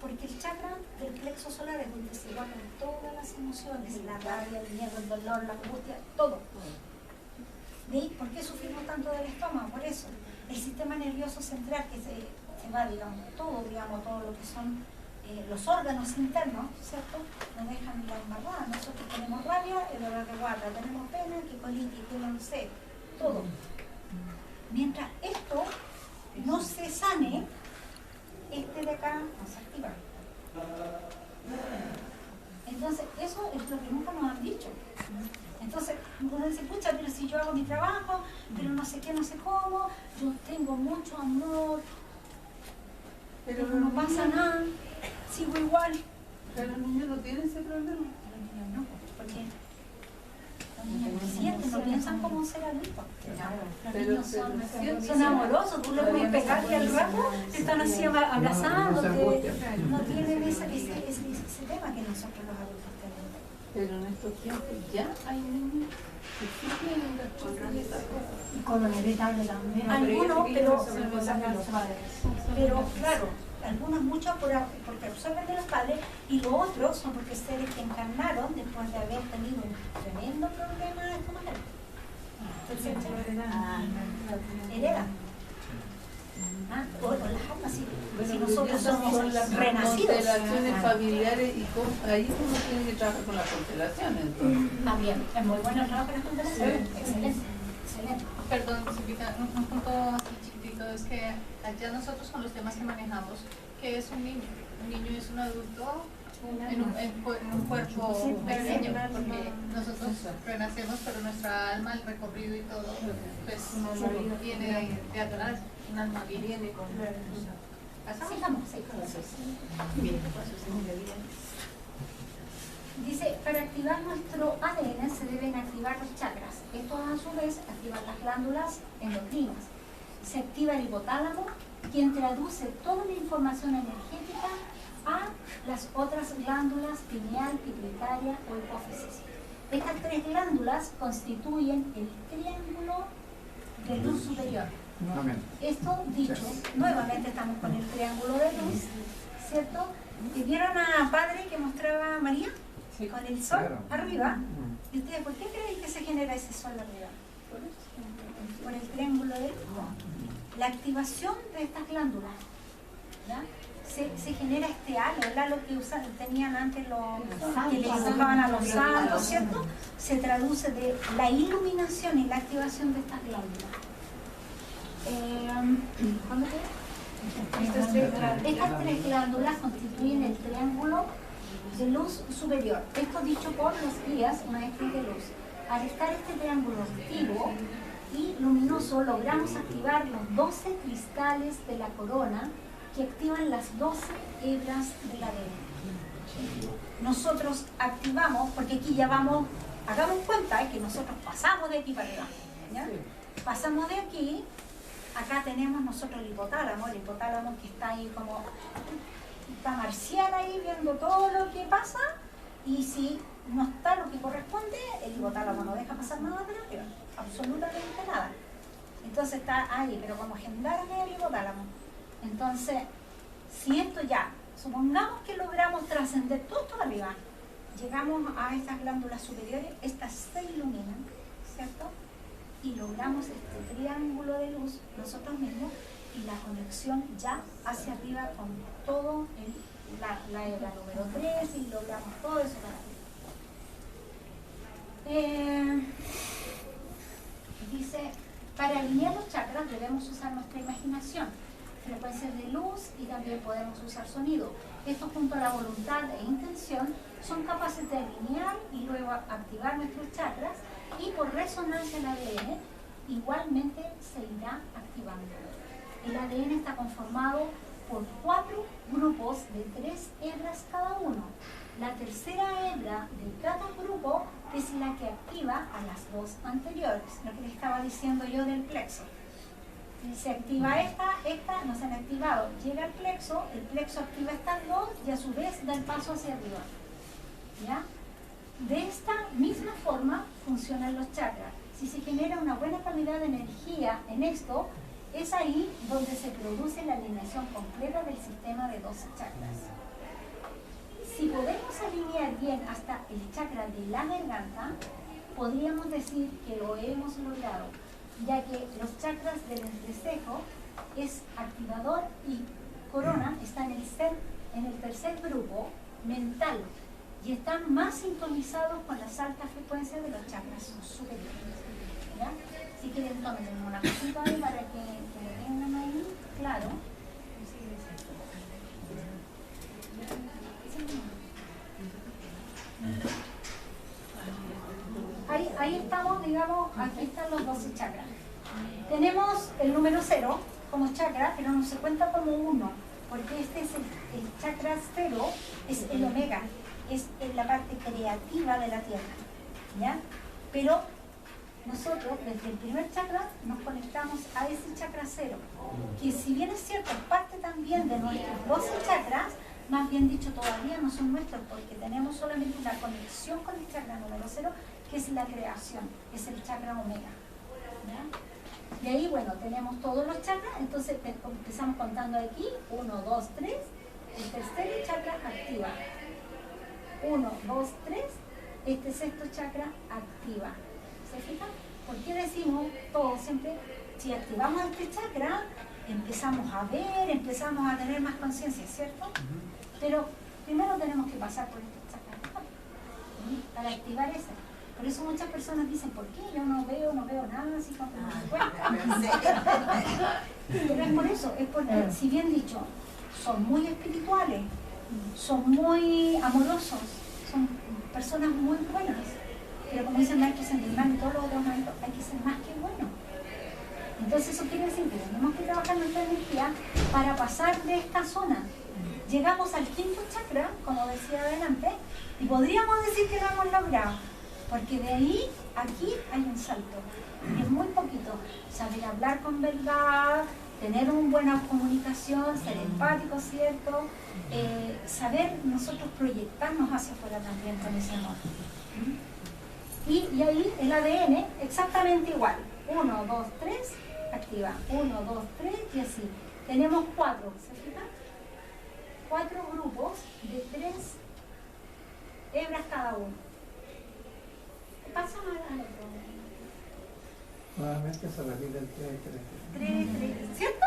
Porque el chakra del plexo solar es donde se guardan todas las emociones, la rabia, el miedo, el dolor, la angustia, todo. ¿De ahí por qué sufrimos tanto del estómago? Por eso. El sistema nervioso central que se va, digamos, todo lo que son los órganos internos, ¿cierto? Nos dejan la embarrada. Nosotros tenemos rabia, el dolor de guarda, tenemos pena, que colitis, que no sé, todo. Mientras esto no se sane, este de acá no se activa. Entonces, eso es lo que nunca nos han dicho. Entonces, uno dice, pucha, pero si yo hago mi trabajo, pero no sé qué, no sé cómo, yo tengo mucho amor, pero no pasa nada, sigo igual. Pero los niños no tienen ese problema. No, porque los niños no sienten, no piensan como un ser adulto. Los niños son amorosos, tú los ves pegar y al rato están así abrazándote, no tienen ese tema que nosotros los adultos tenemos. Pero en estos tiempos ya hay niños que sí tienen las cosas de esas cosas. Y con lo heredable también. Algunos, pero claro, algunos muchos porque absorben de los padres y los otros son porque seres que encarnaron después de haber tenido un tremendo problema estomacal. Heredan. O las almas, si nosotros somos las renacidos. Constelaciones familiares y ahí uno tiene que trabajar con las constelaciones. Entonces. También, es muy bueno el trabajo de las constelaciones. Excelente, excelente. Perdón, Silvita, un punto así chiquitito es que allá nosotros con los temas que manejamos, ¿qué es un niño? Un niño es un adulto en un cuerpo pequeño, porque nosotros renacemos, pero nuestra alma, el recorrido y todo, pues viene de atrás, un alma viene con... Sigamos. Dice, para activar nuestro ADN se deben activar los chakras. Estos a su vez activan las glándulas endocrinas. Se activa el hipotálamo, quien traduce toda la información energética a las otras glándulas pineal, pituitaria o hipófisis. Estas tres glándulas constituyen el triángulo de luz superior. Esto dicho, nuevamente estamos con el triángulo de luz, ¿cierto? ¿Y vieron a Padre que mostraba a María? Sí. Con el sol arriba. ¿Y ustedes por qué creen que se genera ese sol arriba? Por el triángulo de luz. La activación de estas glándulas. ¿ya? Se genera este halo, el halo que tenían antes que le dibujaban a los santos, ¿cierto? Se traduce de la iluminación y la activación de estas glándulas. ¿Cuándo qué? Estas tres glándulas constituyen el triángulo de luz superior. Esto dicho por los guías maestros de luz. Al estar este triángulo activo y luminoso, logramos activar los 12 cristales de la corona que activan las 12 hebras del ADN. Nosotros activamos, porque aquí ya vamos, hagamos cuenta que nosotros pasamos de aquí para arriba, ¿ya? Pasamos de aquí, acá tenemos nosotros el hipotálamo que está ahí como, está marcial ahí viendo todo lo que pasa, y si no está lo que corresponde, el hipotálamo no deja pasar nada para arriba, absolutamente nada. Entonces está ahí, pero como gendarme el hipotálamo. Entonces, si esto ya, supongamos que logramos trascender todo esto arriba, llegamos a estas glándulas superiores, estas se iluminan, ¿cierto? Y logramos este triángulo de luz nosotros mismos y la conexión ya hacia arriba con todo la hebra número 3 y logramos todo eso para arriba. Dice, para alinear los chakras debemos usar nuestra imaginación, frecuencias de luz y también podemos usar sonido. Esto junto a la voluntad e intención son capaces de alinear y luego activar nuestros chakras y por resonancia el ADN igualmente se irá activando. El ADN está conformado por 4 grupos de 3 hebras cada uno. La tercera hebra de cada grupo es la que activa a las 2 anteriores, lo que les estaba diciendo yo del plexo. Si se activa esta no se han activado. Llega el plexo activa estas 2 y a su vez da el paso hacia arriba. ¿Ya? De esta misma forma funcionan los chakras. Si se genera una buena calidad de energía en esto, es ahí donde se produce la alineación completa del sistema de 12 chakras. Si podemos alinear bien hasta el chakra de la garganta, podríamos decir que lo hemos logrado, ya que los chakras del entrecejo es activador y corona está en el tercer grupo mental y están más sintonizados con las altas frecuencias de los chakras superiores. ¿Ya? Si quieren tomen una cosita ahí para que lo tengan ahí claro. Ahí estamos, digamos, aquí están los 12 chakras. Tenemos el número 0 como chakra, pero no se cuenta como 1, porque este es el chakra 0, es el omega, es la parte creativa de la tierra, ¿ya? Pero nosotros, desde el primer chakra, nos conectamos a ese chakra 0, que si bien es cierto, es parte también de nuestros 12 chakras, más bien dicho, todavía no son nuestros, porque tenemos solamente una conexión con el chakra número 0, que es la creación, es el chakra omega. ¿Ya? Y ahí, bueno, tenemos todos los chakras, entonces empezamos contando aquí, 1, 2, 3, el tercer chakra activa. 1, 2, 3, este sexto chakra activa. ¿Se fijan? ¿Por qué decimos todo siempre? Si activamos este chakra, empezamos a ver, empezamos a tener más conciencia, ¿cierto? Pero primero tenemos que pasar por este chakra para activar ese. Por eso muchas personas dicen, ¿por qué? Yo no veo nada así como pero es por eso, es porque, si bien dicho, son muy espirituales, son muy amorosos, son personas muy buenas. Pero como dice el maestro Sentimán y todos los otros maestros, hay que ser más que bueno. Entonces eso quiere decir que tenemos que trabajar nuestra energía para pasar de esta zona. Llegamos al quinto chakra, como decía adelante, y podríamos decir que lo hemos logrado, porque de ahí a aquí hay un salto. Es muy poquito. Saber hablar con verdad, tener una buena comunicación, ser empático, ¿cierto? Saber nosotros proyectarnos hacia afuera también con ese amor. Y ahí el ADN exactamente igual. 1, 2, 3, activa. 1, 2, 3 y así. Tenemos 4, ¿se fijan? 4 grupos de 3 hebras cada uno. Pasa al otro. Nuevamente se repite el 3, 3, 3. 3, 3, ¿cierto?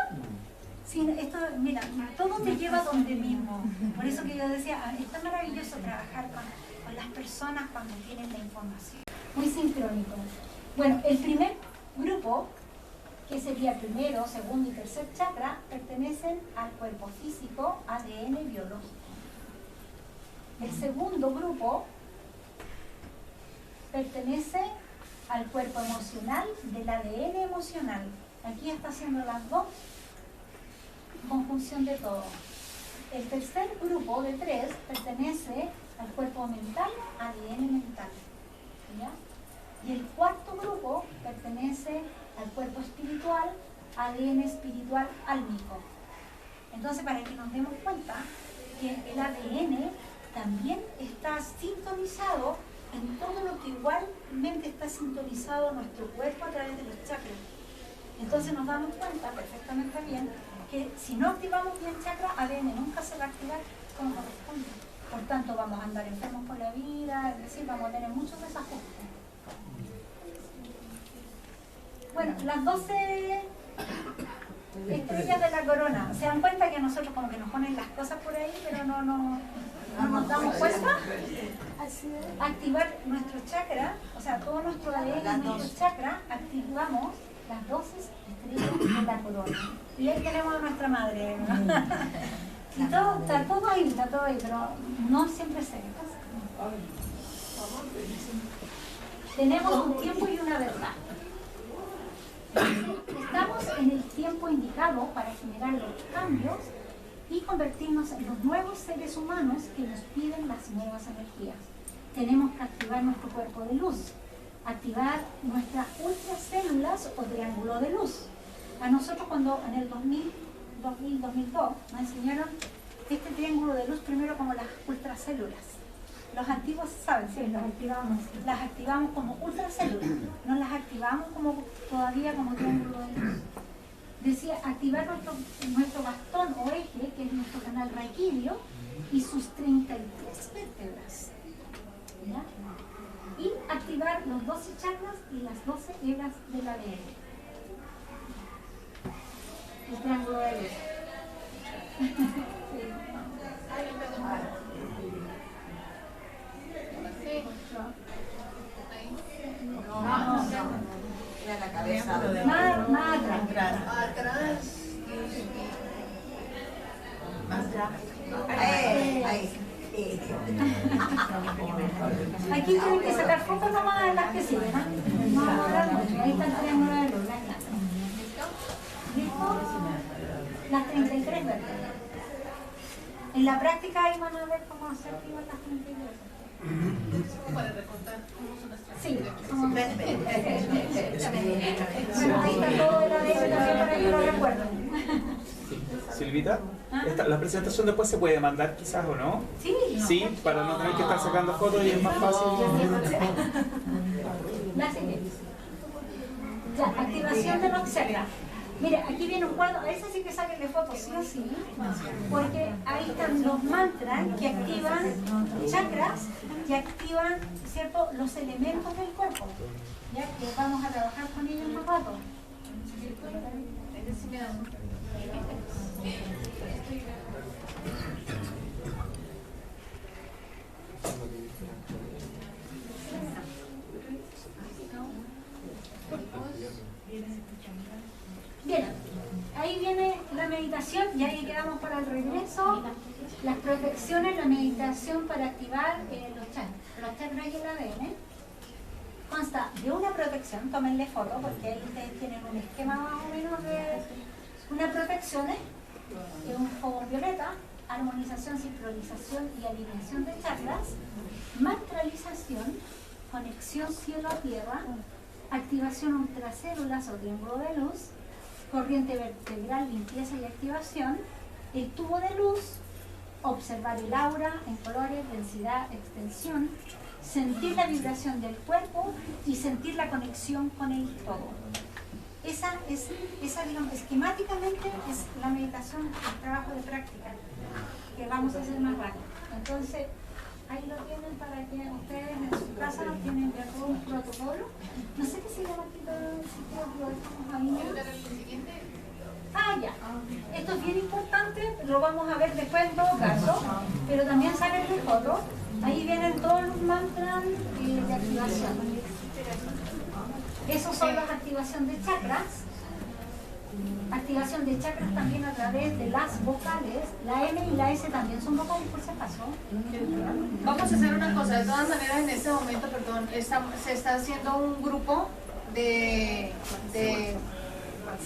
Sí, esto, mira, todo te lleva donde mismo. Por eso que yo decía, está maravilloso trabajar con las personas cuando tienen la información. Muy sincrónico. Bueno, el primer grupo, que sería primero, segundo y tercer chakra, pertenecen al cuerpo físico, ADN biológico. El segundo grupo pertenece al cuerpo emocional del ADN emocional. Aquí está haciendo las dos, conjunción de todo. El tercer grupo de 3 pertenece al cuerpo mental, ADN mental. ¿Ya? Y el cuarto grupo pertenece al cuerpo espiritual, ADN espiritual álmico. Entonces, para que nos demos cuenta que el ADN también está sintonizado en todo lo que igualmente está sintonizado nuestro cuerpo a través de los chakras. Entonces nos damos cuenta perfectamente bien que si no activamos bien chakra, ADN nunca se va a activar como corresponde. Por tanto, vamos a andar enfermos por la vida, es decir, vamos a tener muchos desajustes. Bueno, las 12 estrellas de la corona. ¿Se dan cuenta que nosotros como que nos ponen las cosas por ahí, pero no nos damos cuenta? Activar nuestro chakra, o sea, todo nuestro ADN, nuestro chakra, activamos las 12 estrellas de la corona. Y ahí tenemos a nuestra madre, ¿no? Y todo, está todo ahí, pero no siempre se ve. Tenemos un tiempo y una verdad. Estamos en el tiempo indicado para generar los cambios y convertirnos en los nuevos seres humanos que nos piden las nuevas energías. Tenemos que activar nuestro cuerpo de luz, activar nuestras ultracélulas o triángulo de luz. A nosotros cuando en el 2002 nos enseñaron este triángulo de luz primero como las ultracélulas. Los antiguos saben, sí, las activamos como ultracélulas, no las activamos como todavía como triángulo de luz. Decía activar nuestro bastón o eje, que es nuestro canal raquídeo, y sus 33 vértebras. ¿Ya? Y activar los 12 chakras y las 12 hebras del ADN. El triángulo de luz. Era la cabeza. Más atrás. Ahí. Aquí tienen que sacar fotos nomás de las que siguen, ¿no? No vamos a hablar mucho. Ahí está el triángulo de luz. ¿Listo? Las 33 vértebras. En la práctica ahí van a ver cómo se activan las 33. Para recordar cómo son nuestras Sí, ahí está todo el ADN también para que lo recuerden. Silvita, la presentación después se puede mandar quizás o no. Sí, sí, para no tener que estar sacando fotos y es más fácil. La siguiente. Ya, activación de los chakras. Mire, aquí viene un cuadro, a ese sí que sáquenle fotos sí o sí, porque ahí están los mantras que activan chakras, que activan, ¿cierto?, los elementos del cuerpo, ya que vamos a trabajar con ellos un rato. Bien, ahí viene la meditación y ahí quedamos para el regreso. Las protecciones, la meditación para activar los chakras y el ADN. Consta de una protección, tómenle foto porque ahí ustedes tienen un esquema más o menos de una protección, que es un fogón violeta, armonización, sincronización y alineación de chakras, mantralización, conexión cielo a tierra, activación ultracélulas o triángulo de luz, corriente vertebral, limpieza y activación, el tubo de luz, observar el aura en colores, densidad, extensión, sentir la vibración del cuerpo y sentir la conexión con el todo. Esa digamos, esquemáticamente es la meditación, el trabajo de práctica, que vamos a hacer más rápido. Entonces, ahí lo tienen para que ustedes en su casa tienen ya todo un protocolo. No sé qué se llama aquí, pero si lo dejamos ahí. Ah, ya. Esto es lo vamos a ver después en todo caso, pero también sale el foto. Ahí vienen todos los mantras de activación. Esos son las activación de chakras. Activación de chakras también a través de las vocales. La M y la S también son vocales, por si acaso. Vamos a hacer una cosa, de todas maneras en este momento, perdón, se está haciendo un grupo de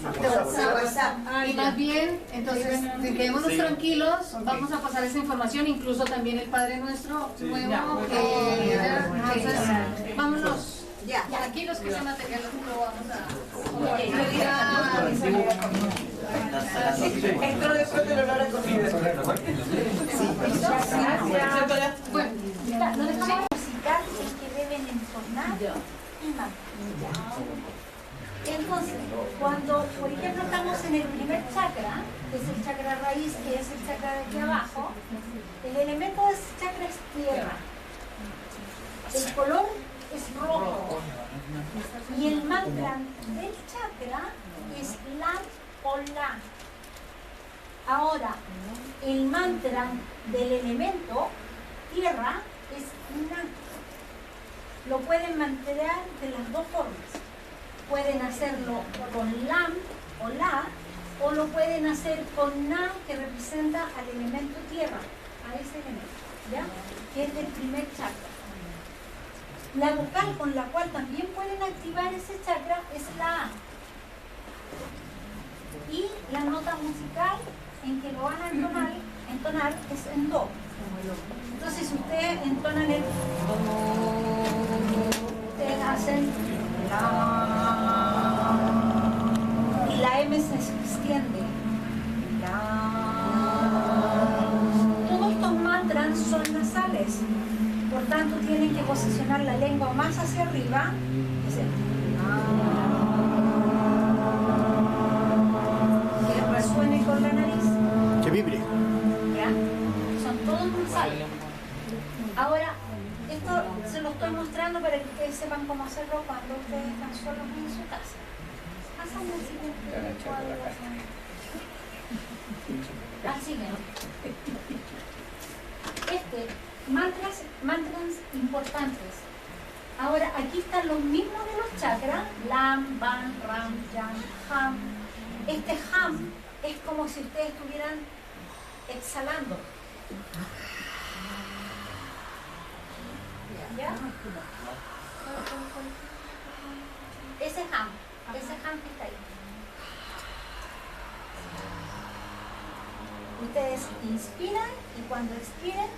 WhatsApp. Y más bien, entonces, quedémonos tranquilos, vamos a pasar esa información, incluso también el Padre Nuestro nuevo, entonces, vámonos. Ya. Aquí los que se material lo vamos a... Entró después del olor a comida. Bueno, Lo dejamos musical es que deben entonar y mantener. Entonces, cuando, por ejemplo, estamos en el primer chakra, que es el chakra raíz, que es el chakra de aquí abajo, el elemento de ese chakra es tierra. El color es rojo. Y el mantra del chakra es la o la. Ahora, el mantra del elemento tierra es na. Lo pueden mantener de las dos formas. Pueden hacerlo con lam o la, o lo pueden hacer con na, que representa al elemento tierra, a ese elemento, ¿ya? Que es del primer chakra. La vocal con la cual también pueden activar ese chakra es la A. Y la nota musical en que lo van a entonar es en do. Entonces, si ustedes entonan el do, ustedes hacen la, y la M se extiende. La. Todos estos mantras son nasales. Por tanto, tienen que posicionar la lengua más hacia arriba, que resuene con la nariz. Que vibre. ¿Ya? Son todos nasales. Ahora, esto se lo estoy mostrando para que ustedes sepan cómo hacerlo cuando ustedes están solos en su casa. Pásame el siguiente cuadro. Al siguiente. Mantras importantes. Ahora, aquí están los mismos de los chakras: Lam, Ban, Ram, Yan, Ham. Este Ham es como si ustedes estuvieran exhalando. ¿Ya? Ese Ham que está ahí. Ustedes inspiran y cuando expiren,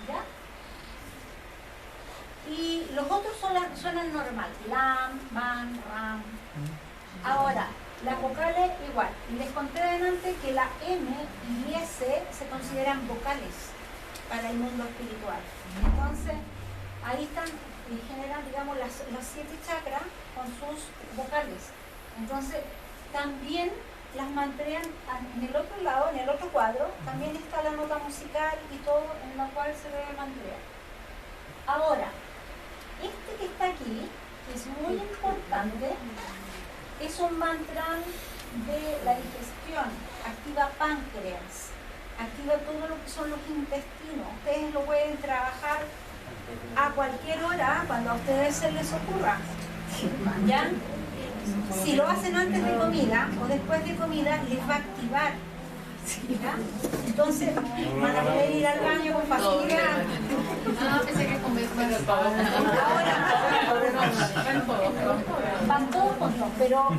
¿ya? Y los otros suenan normal: Lam, Ban, Ram. Ahora, las vocales igual. Les conté delante que la M y S se consideran vocales para el mundo espiritual. Entonces, ahí están y generan, digamos, las 7 chakras con sus vocales. Entonces, también las mantrean en el otro lado, en el otro cuadro, también está la nota musical y todo en la cual se debe mantrear. Ahora, este que está aquí, que es muy importante, es un mantra de la digestión, activa páncreas, activa todo lo que son los intestinos. Ustedes lo pueden trabajar a cualquier hora, cuando a ustedes se les ocurra. ¿Ya? Si lo hacen antes de comida o después de comida, les va a activar. ¿Ya? Entonces, van a poder ir al baño con facilidad. Pensé que comer Van todos juntos, pero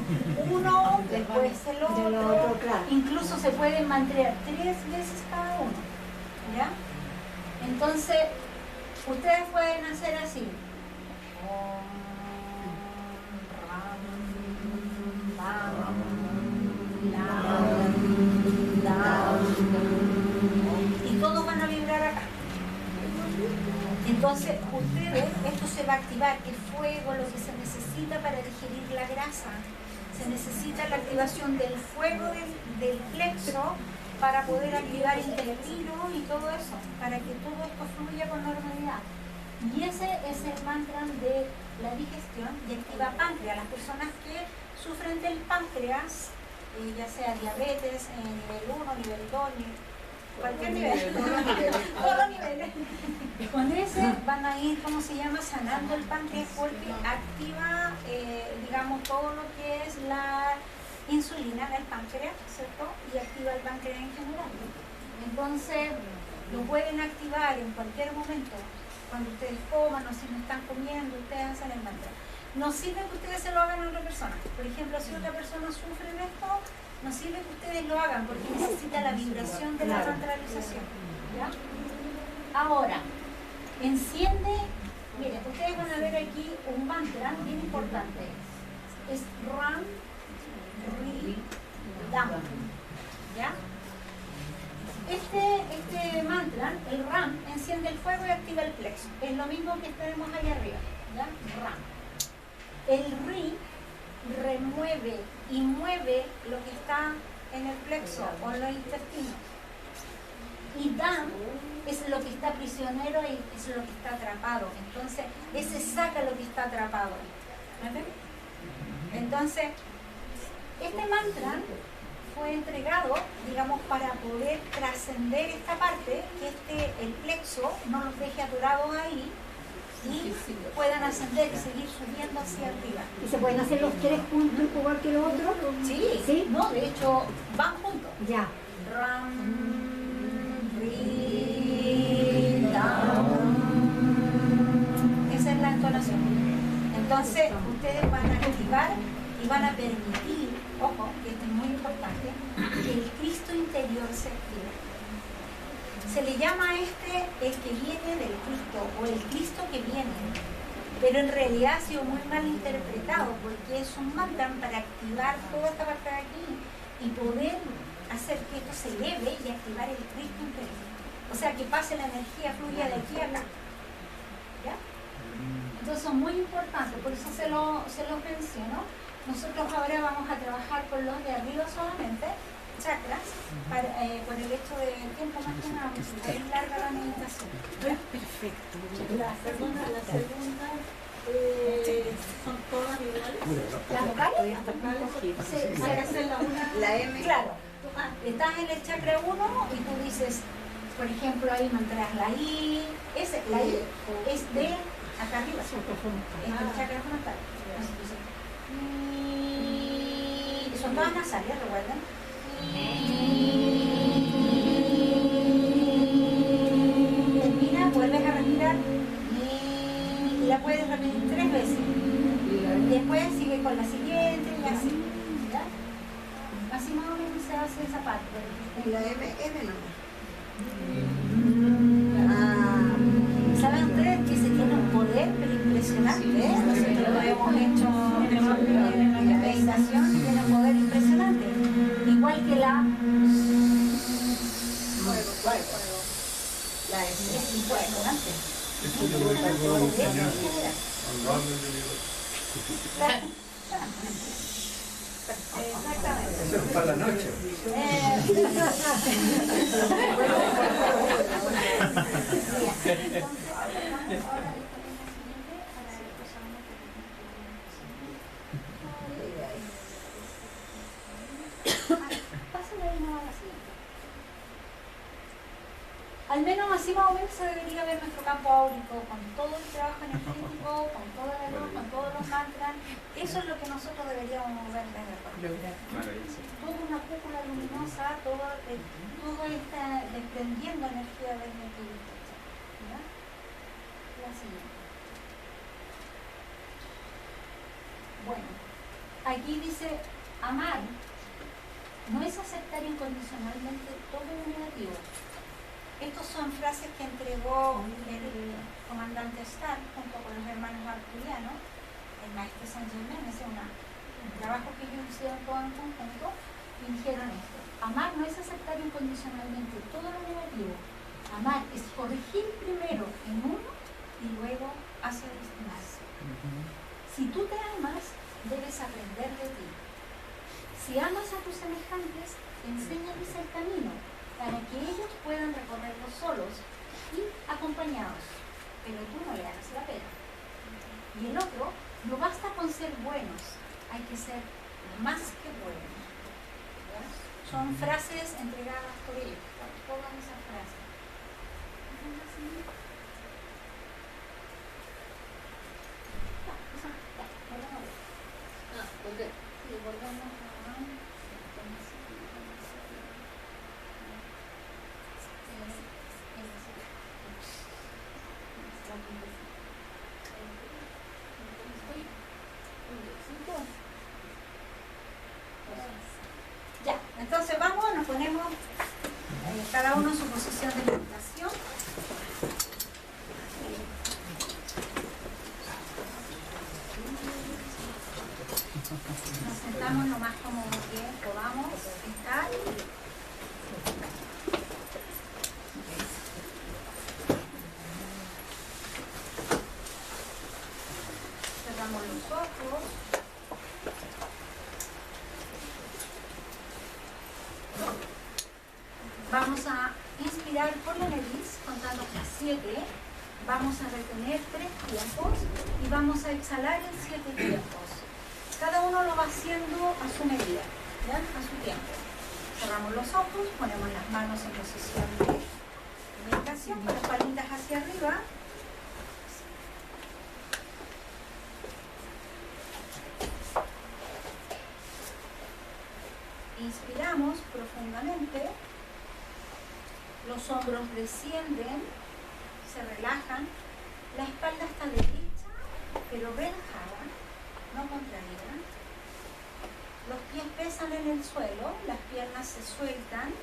uno después el otro. Incluso se pueden mantener 3 veces cada uno. ¿Ya? Entonces, ustedes pueden hacer así. Y todos van a vibrar acá. Entonces, ustedes, esto se va a activar, el fuego, lo que se necesita para digerir la grasa. Se necesita la activación del fuego del plexo para poder activar el intestino y todo eso, para que todo esto fluya con normalidad. Y ese es el mantra de la digestión y activa páncreas. Las personas que sufren del páncreas ya sea diabetes, nivel 1, nivel 2, cualquier nivel, todos los niveles. Con ese van a ir, ¿cómo se llama?, sanando el páncreas, porque activa, digamos, todo lo que es la insulina en el páncreas, ¿cierto? Y activa el páncreas en general. Entonces, lo pueden activar en cualquier momento, cuando ustedes coman o si no están comiendo, ustedes hacen el mantra. No sirve que ustedes se lo hagan a otra persona. Por ejemplo, si otra persona sufre de esto, no sirve que ustedes lo hagan porque necesita la vibración de la mantralización. ¿Ya? Ahora, enciende, miren, ustedes van a ver aquí un mantra bien importante. Es Ram, Ri, Dam. ¿Ya? Este mantra, el Ram, enciende el fuego y activa el plexo. Es lo mismo que tenemos ahí arriba. ¿Ya? Ram. El Ri remueve y mueve lo que está en el plexo o en los intestinos. Y Dam es lo que está prisionero y es lo que está atrapado. Entonces, ese saca lo que está atrapado. ¿Ven? Entonces, este mantra fue entregado, digamos, para poder trascender esta parte, que el plexo no los deje atorados ahí y puedan ascender y seguir subiendo hacia arriba. ¿Y se pueden hacer los tres juntos igual que los otros? Sí, ¿Sí? No, de hecho, van juntos. Ya. Ram, Ri, Dam. Esa es la entonación. Entonces, ustedes van a activar y van a permitir, ojo, que esto es muy importante, que el Cristo interior se active. Se le llama a este el que viene del Cristo o el Cristo que viene, pero en realidad ha sido muy mal interpretado porque es un mantra para activar toda esta parte de aquí y poder hacer que esto se eleve y activar el Cristo interior. O sea, que pase la energía, fluya de aquí a acá. ¿Ya? Entonces son muy importantes, por eso se los menciono. Nosotros ahora vamos a trabajar con los de arriba solamente, chakras, por el hecho de tiempo más que nada, porque es larga la meditación. Perfecto. La segunda son todas iguales. ¿Las vocales? Sí, hay que hacer la M. Claro. Estás en el chakra 1 y tú dices, por ejemplo, ahí mantras la I, la I es de acá arriba, es el chakra frontal. Y son todas nasales, recuerden. Termina, vuelves a respirar y la puedes repetir 3 veces. Y después sigue con la siguiente y así. ¿Ya? Así más o menos se hace esa parte. Y la M nomás. ¿Saben ustedes que se tiene un poder pero impresionante? Nosotros lo hemos hecho en la meditación, tiene un poder impresionante. Igual que la fuego. La S es impresionante. Exactamente. Eso es para la noche. Al menos así más o menos se debería ver nuestro campo áurico, con todo el trabajo energético, con toda la luz, con todos los mantras. Eso es lo que nosotros deberíamos ver desde afuera. Toda una cúpula luminosa, todo está desprendiendo energía desde aquí. ¿Ya? La siguiente. Bueno, aquí dice, amar no es aceptar incondicionalmente todo lo negativo. Estas son frases que entregó el comandante Stark junto con los hermanos arturianos, el maestro Saint Germain. Ese es un trabajo que ellos hicieron todos en conjunto y dijeron esto: amar no es aceptar incondicionalmente todo lo negativo. Amar es corregir primero en uno y luego hacia los demás. Si tú te amas, debes aprender de ti. Si amas a tus semejantes, enséñales el camino para que ellos puedan recorrerlo solos y acompañados, pero tú no le hagas la pena. Y el otro, no basta con ser buenos, hay que ser más que buenos. Son frases entregadas por ellos, todas esas frases. Ya, entonces vamos, nos ponemos cada uno en su posición de meditación. Nos sentamos lo más como bien podamos estar. Cerramos los ojos. Vamos a inspirar por la nariz contando hasta 7. Vamos a retener 3 tiempos y vamos a exhalar en 7 tiempos. Cada uno lo va haciendo a su medida, ¿ya? A su tiempo. Cerramos los ojos, ponemos las manos en posición de meditación con las palmitas hacia arriba. Inspiramos profundamente. Los hombros descienden, se relajan, la espalda está derecha, pero relajada, no contraída. Los pies pesan en el suelo, las piernas se sueltan,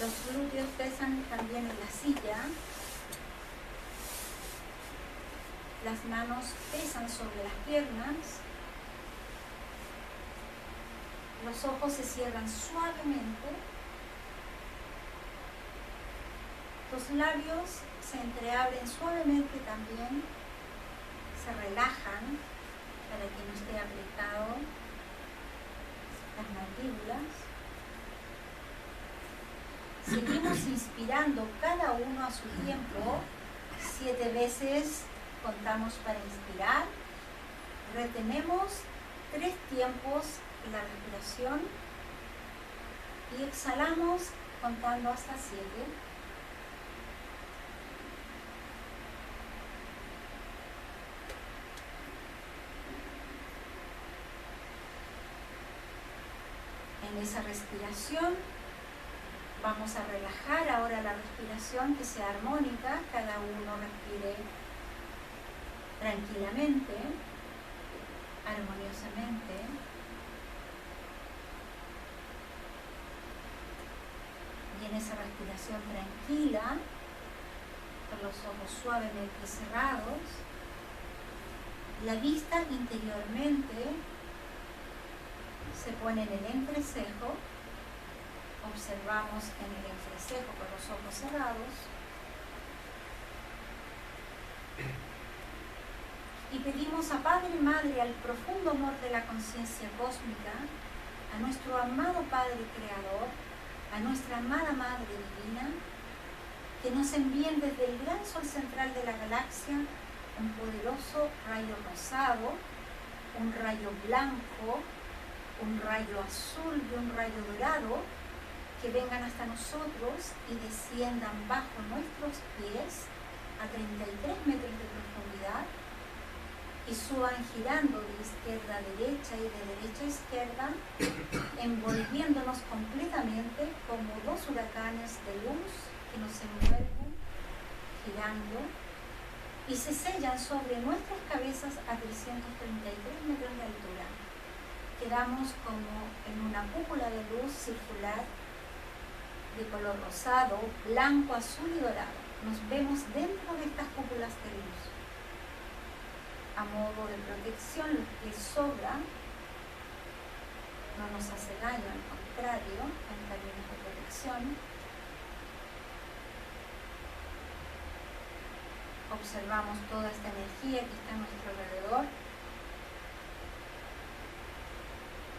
los glúteos pesan también en la silla, las manos pesan sobre las piernas, los ojos se cierran suavemente. Los labios se entreabren suavemente también, se relajan para que no esté apretado las mandíbulas. Seguimos inspirando cada uno a su tiempo. 7 veces contamos para inspirar. Retenemos 3 tiempos la respiración y exhalamos contando hasta 7. En esa respiración vamos a relajar ahora la respiración, que sea armónica, cada uno respire tranquilamente, armoniosamente. Y en esa respiración tranquila, con los ojos suavemente cerrados, la vista interiormente se pone en el entrecejo, observamos en el entrecejo con los ojos cerrados y pedimos a Padre y Madre, al profundo amor de la conciencia cósmica, a nuestro amado Padre Creador, a nuestra amada Madre Divina, que nos envíen desde el gran sol central de la galaxia un poderoso rayo rosado, un rayo blanco, un rayo azul y un rayo dorado, que vengan hasta nosotros y desciendan bajo nuestros pies a 33 metros de profundidad y suban girando de izquierda a derecha y de derecha a izquierda, envolviéndonos completamente como 2 huracanes de luz que nos envuelven girando y se sellan sobre nuestras cabezas a 333 metros de altura. Quedamos como en una cúpula de luz circular de color rosado, blanco, azul y dorado. Nos vemos dentro de estas cúpulas de luz. A modo de protección, lo que sobra no nos hace daño, al contrario, en términos de protección. Observamos toda esta energía que está a nuestro alrededor.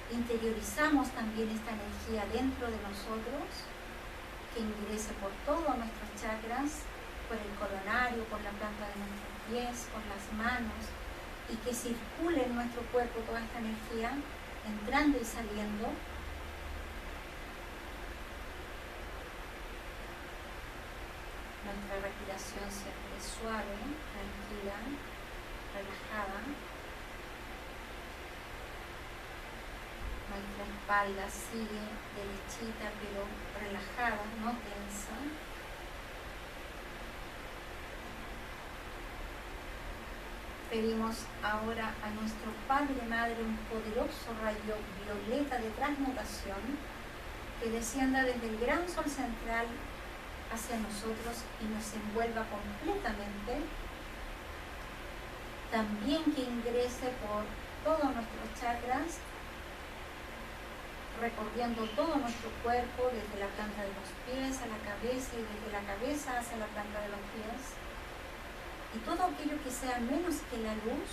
Interiorizamos también esta energía dentro de nosotros, que ingrese por todos nuestros chakras, por el coronario, por la planta de nuestros pies, por las manos, y que circule en nuestro cuerpo toda esta energía entrando y saliendo. Nuestra respiración siempre suave, tranquila, relajada. Nuestra espalda sigue derechita pero relajada, no tensa. Pedimos ahora a nuestro Padre Madre un poderoso rayo violeta de transmutación que descienda desde el gran sol central hacia nosotros y nos envuelva completamente. También que ingrese por todos nuestros chakras, recorriendo todo nuestro cuerpo, desde la planta de los pies a la cabeza y desde la cabeza hacia la planta de los pies. Y todo aquello que sea menos que la luz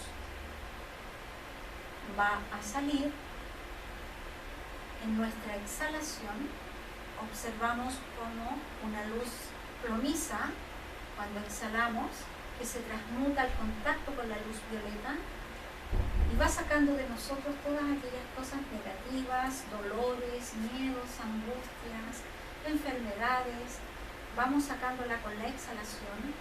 va a salir. En nuestra exhalación observamos como una luz plomiza, cuando exhalamos, que se transmuta al contacto con la luz violeta y va sacando de nosotros todas aquellas cosas negativas, dolores, miedos, angustias, enfermedades. Vamos sacándola con la exhalación.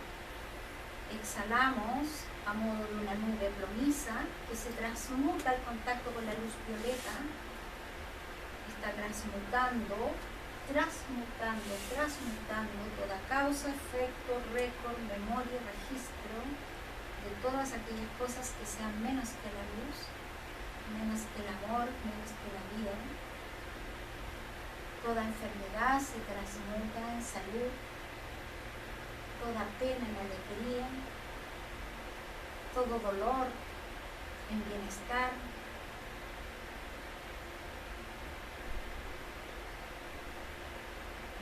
Exhalamos a modo de una nube plomiza que se transmuta al contacto con la luz violeta. Está transmutando toda causa, efecto, récord, memoria, registro de todas aquellas cosas que sean menos que la luz, menos que el amor, menos que la vida. Toda enfermedad se transmuta en salud, toda pena en alegría, todo dolor en bienestar.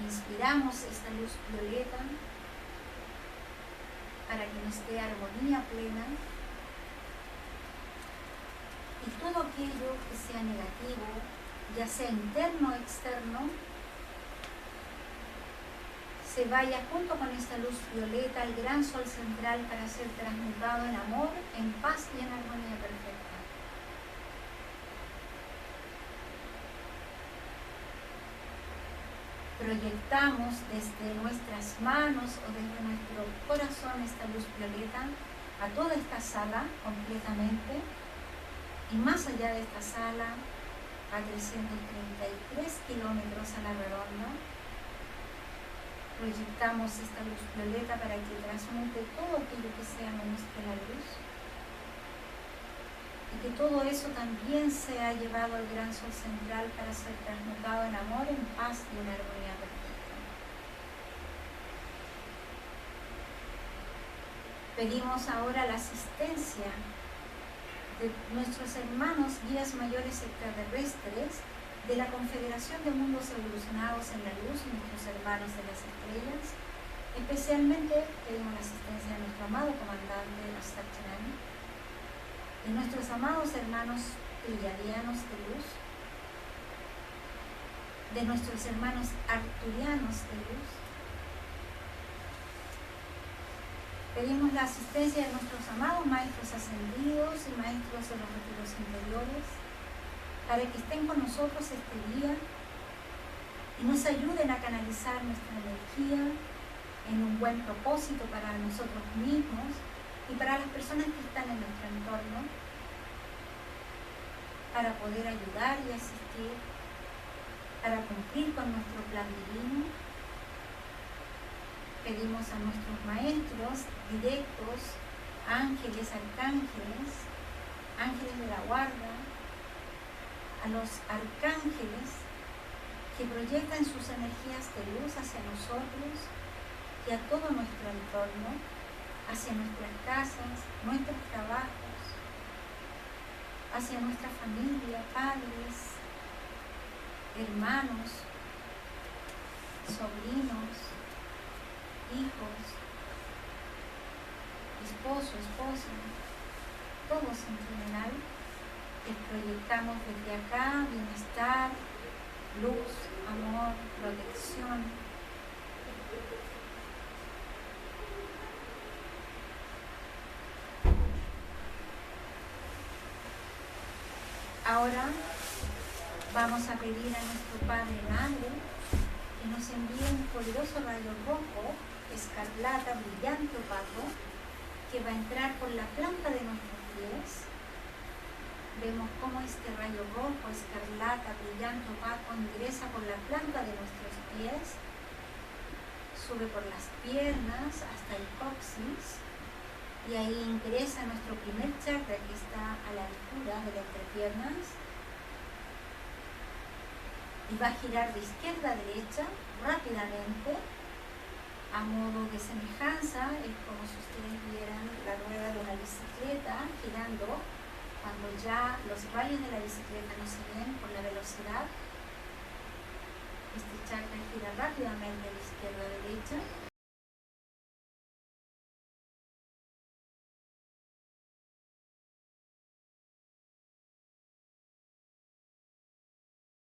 Inspiramos esta luz violeta para que nos dé armonía plena y todo aquello que sea negativo, ya sea interno o externo, se vaya junto con esta luz violeta al gran sol central para ser transmutado en amor, en paz y en armonía perfecta. Proyectamos desde nuestras manos o desde nuestro corazón esta luz violeta a toda esta sala completamente y más allá de esta sala a 333 kilómetros a la redonda. Proyectamos esta luz violeta para que transmute todo aquello que sea menos que la luz y que todo eso también sea llevado al gran sol central para ser transmutado en amor, en paz y en armonía perfecta. Pedimos ahora la asistencia de nuestros hermanos guías mayores extraterrestres de la Confederación de Mundos Evolucionados en la Luz, nuestros hermanos de las estrellas. Especialmente pedimos la asistencia de nuestro amado comandante Astacharani, de nuestros amados hermanos pleiadianos de luz, de nuestros hermanos arturianos de luz. Pedimos la asistencia de nuestros amados maestros ascendidos y maestros de los retiros interiores para que estén con nosotros este día y nos ayuden a canalizar nuestra energía en un buen propósito para nosotros mismos y para las personas que están en nuestro entorno, para poder ayudar y asistir, para cumplir con nuestro plan divino. Pedimos a nuestros maestros directos, ángeles, arcángeles, ángeles de la guarda, a los arcángeles que proyectan sus energías de luz hacia nosotros y a todo nuestro entorno, hacia nuestras casas, nuestros trabajos, hacia nuestra familia, padres, hermanos, sobrinos, hijos, esposo, esposa, todos en general, que proyectamos desde acá bienestar, luz, amor, protección. Ahora Vamos a pedir a nuestro Padre Madre que nos envíe un poderoso rayo rojo, escarlata, brillante, opaco, que va a entrar por la planta de nuestros pies. Vemos cómo este rayo rojo, escarlata, brillante, opaco ingresa por la planta de nuestros pies, sube por las piernas hasta el coxis y ahí ingresa nuestro primer chakra que está a la altura de las entrepiernas y va a girar de izquierda a derecha rápidamente a modo de semejanza. Es como si ustedes vieran la rueda de una bicicleta girando. Cuando ya los rayos de la bicicleta no se ven por la velocidad, este chakra gira rápidamente de izquierda a derecha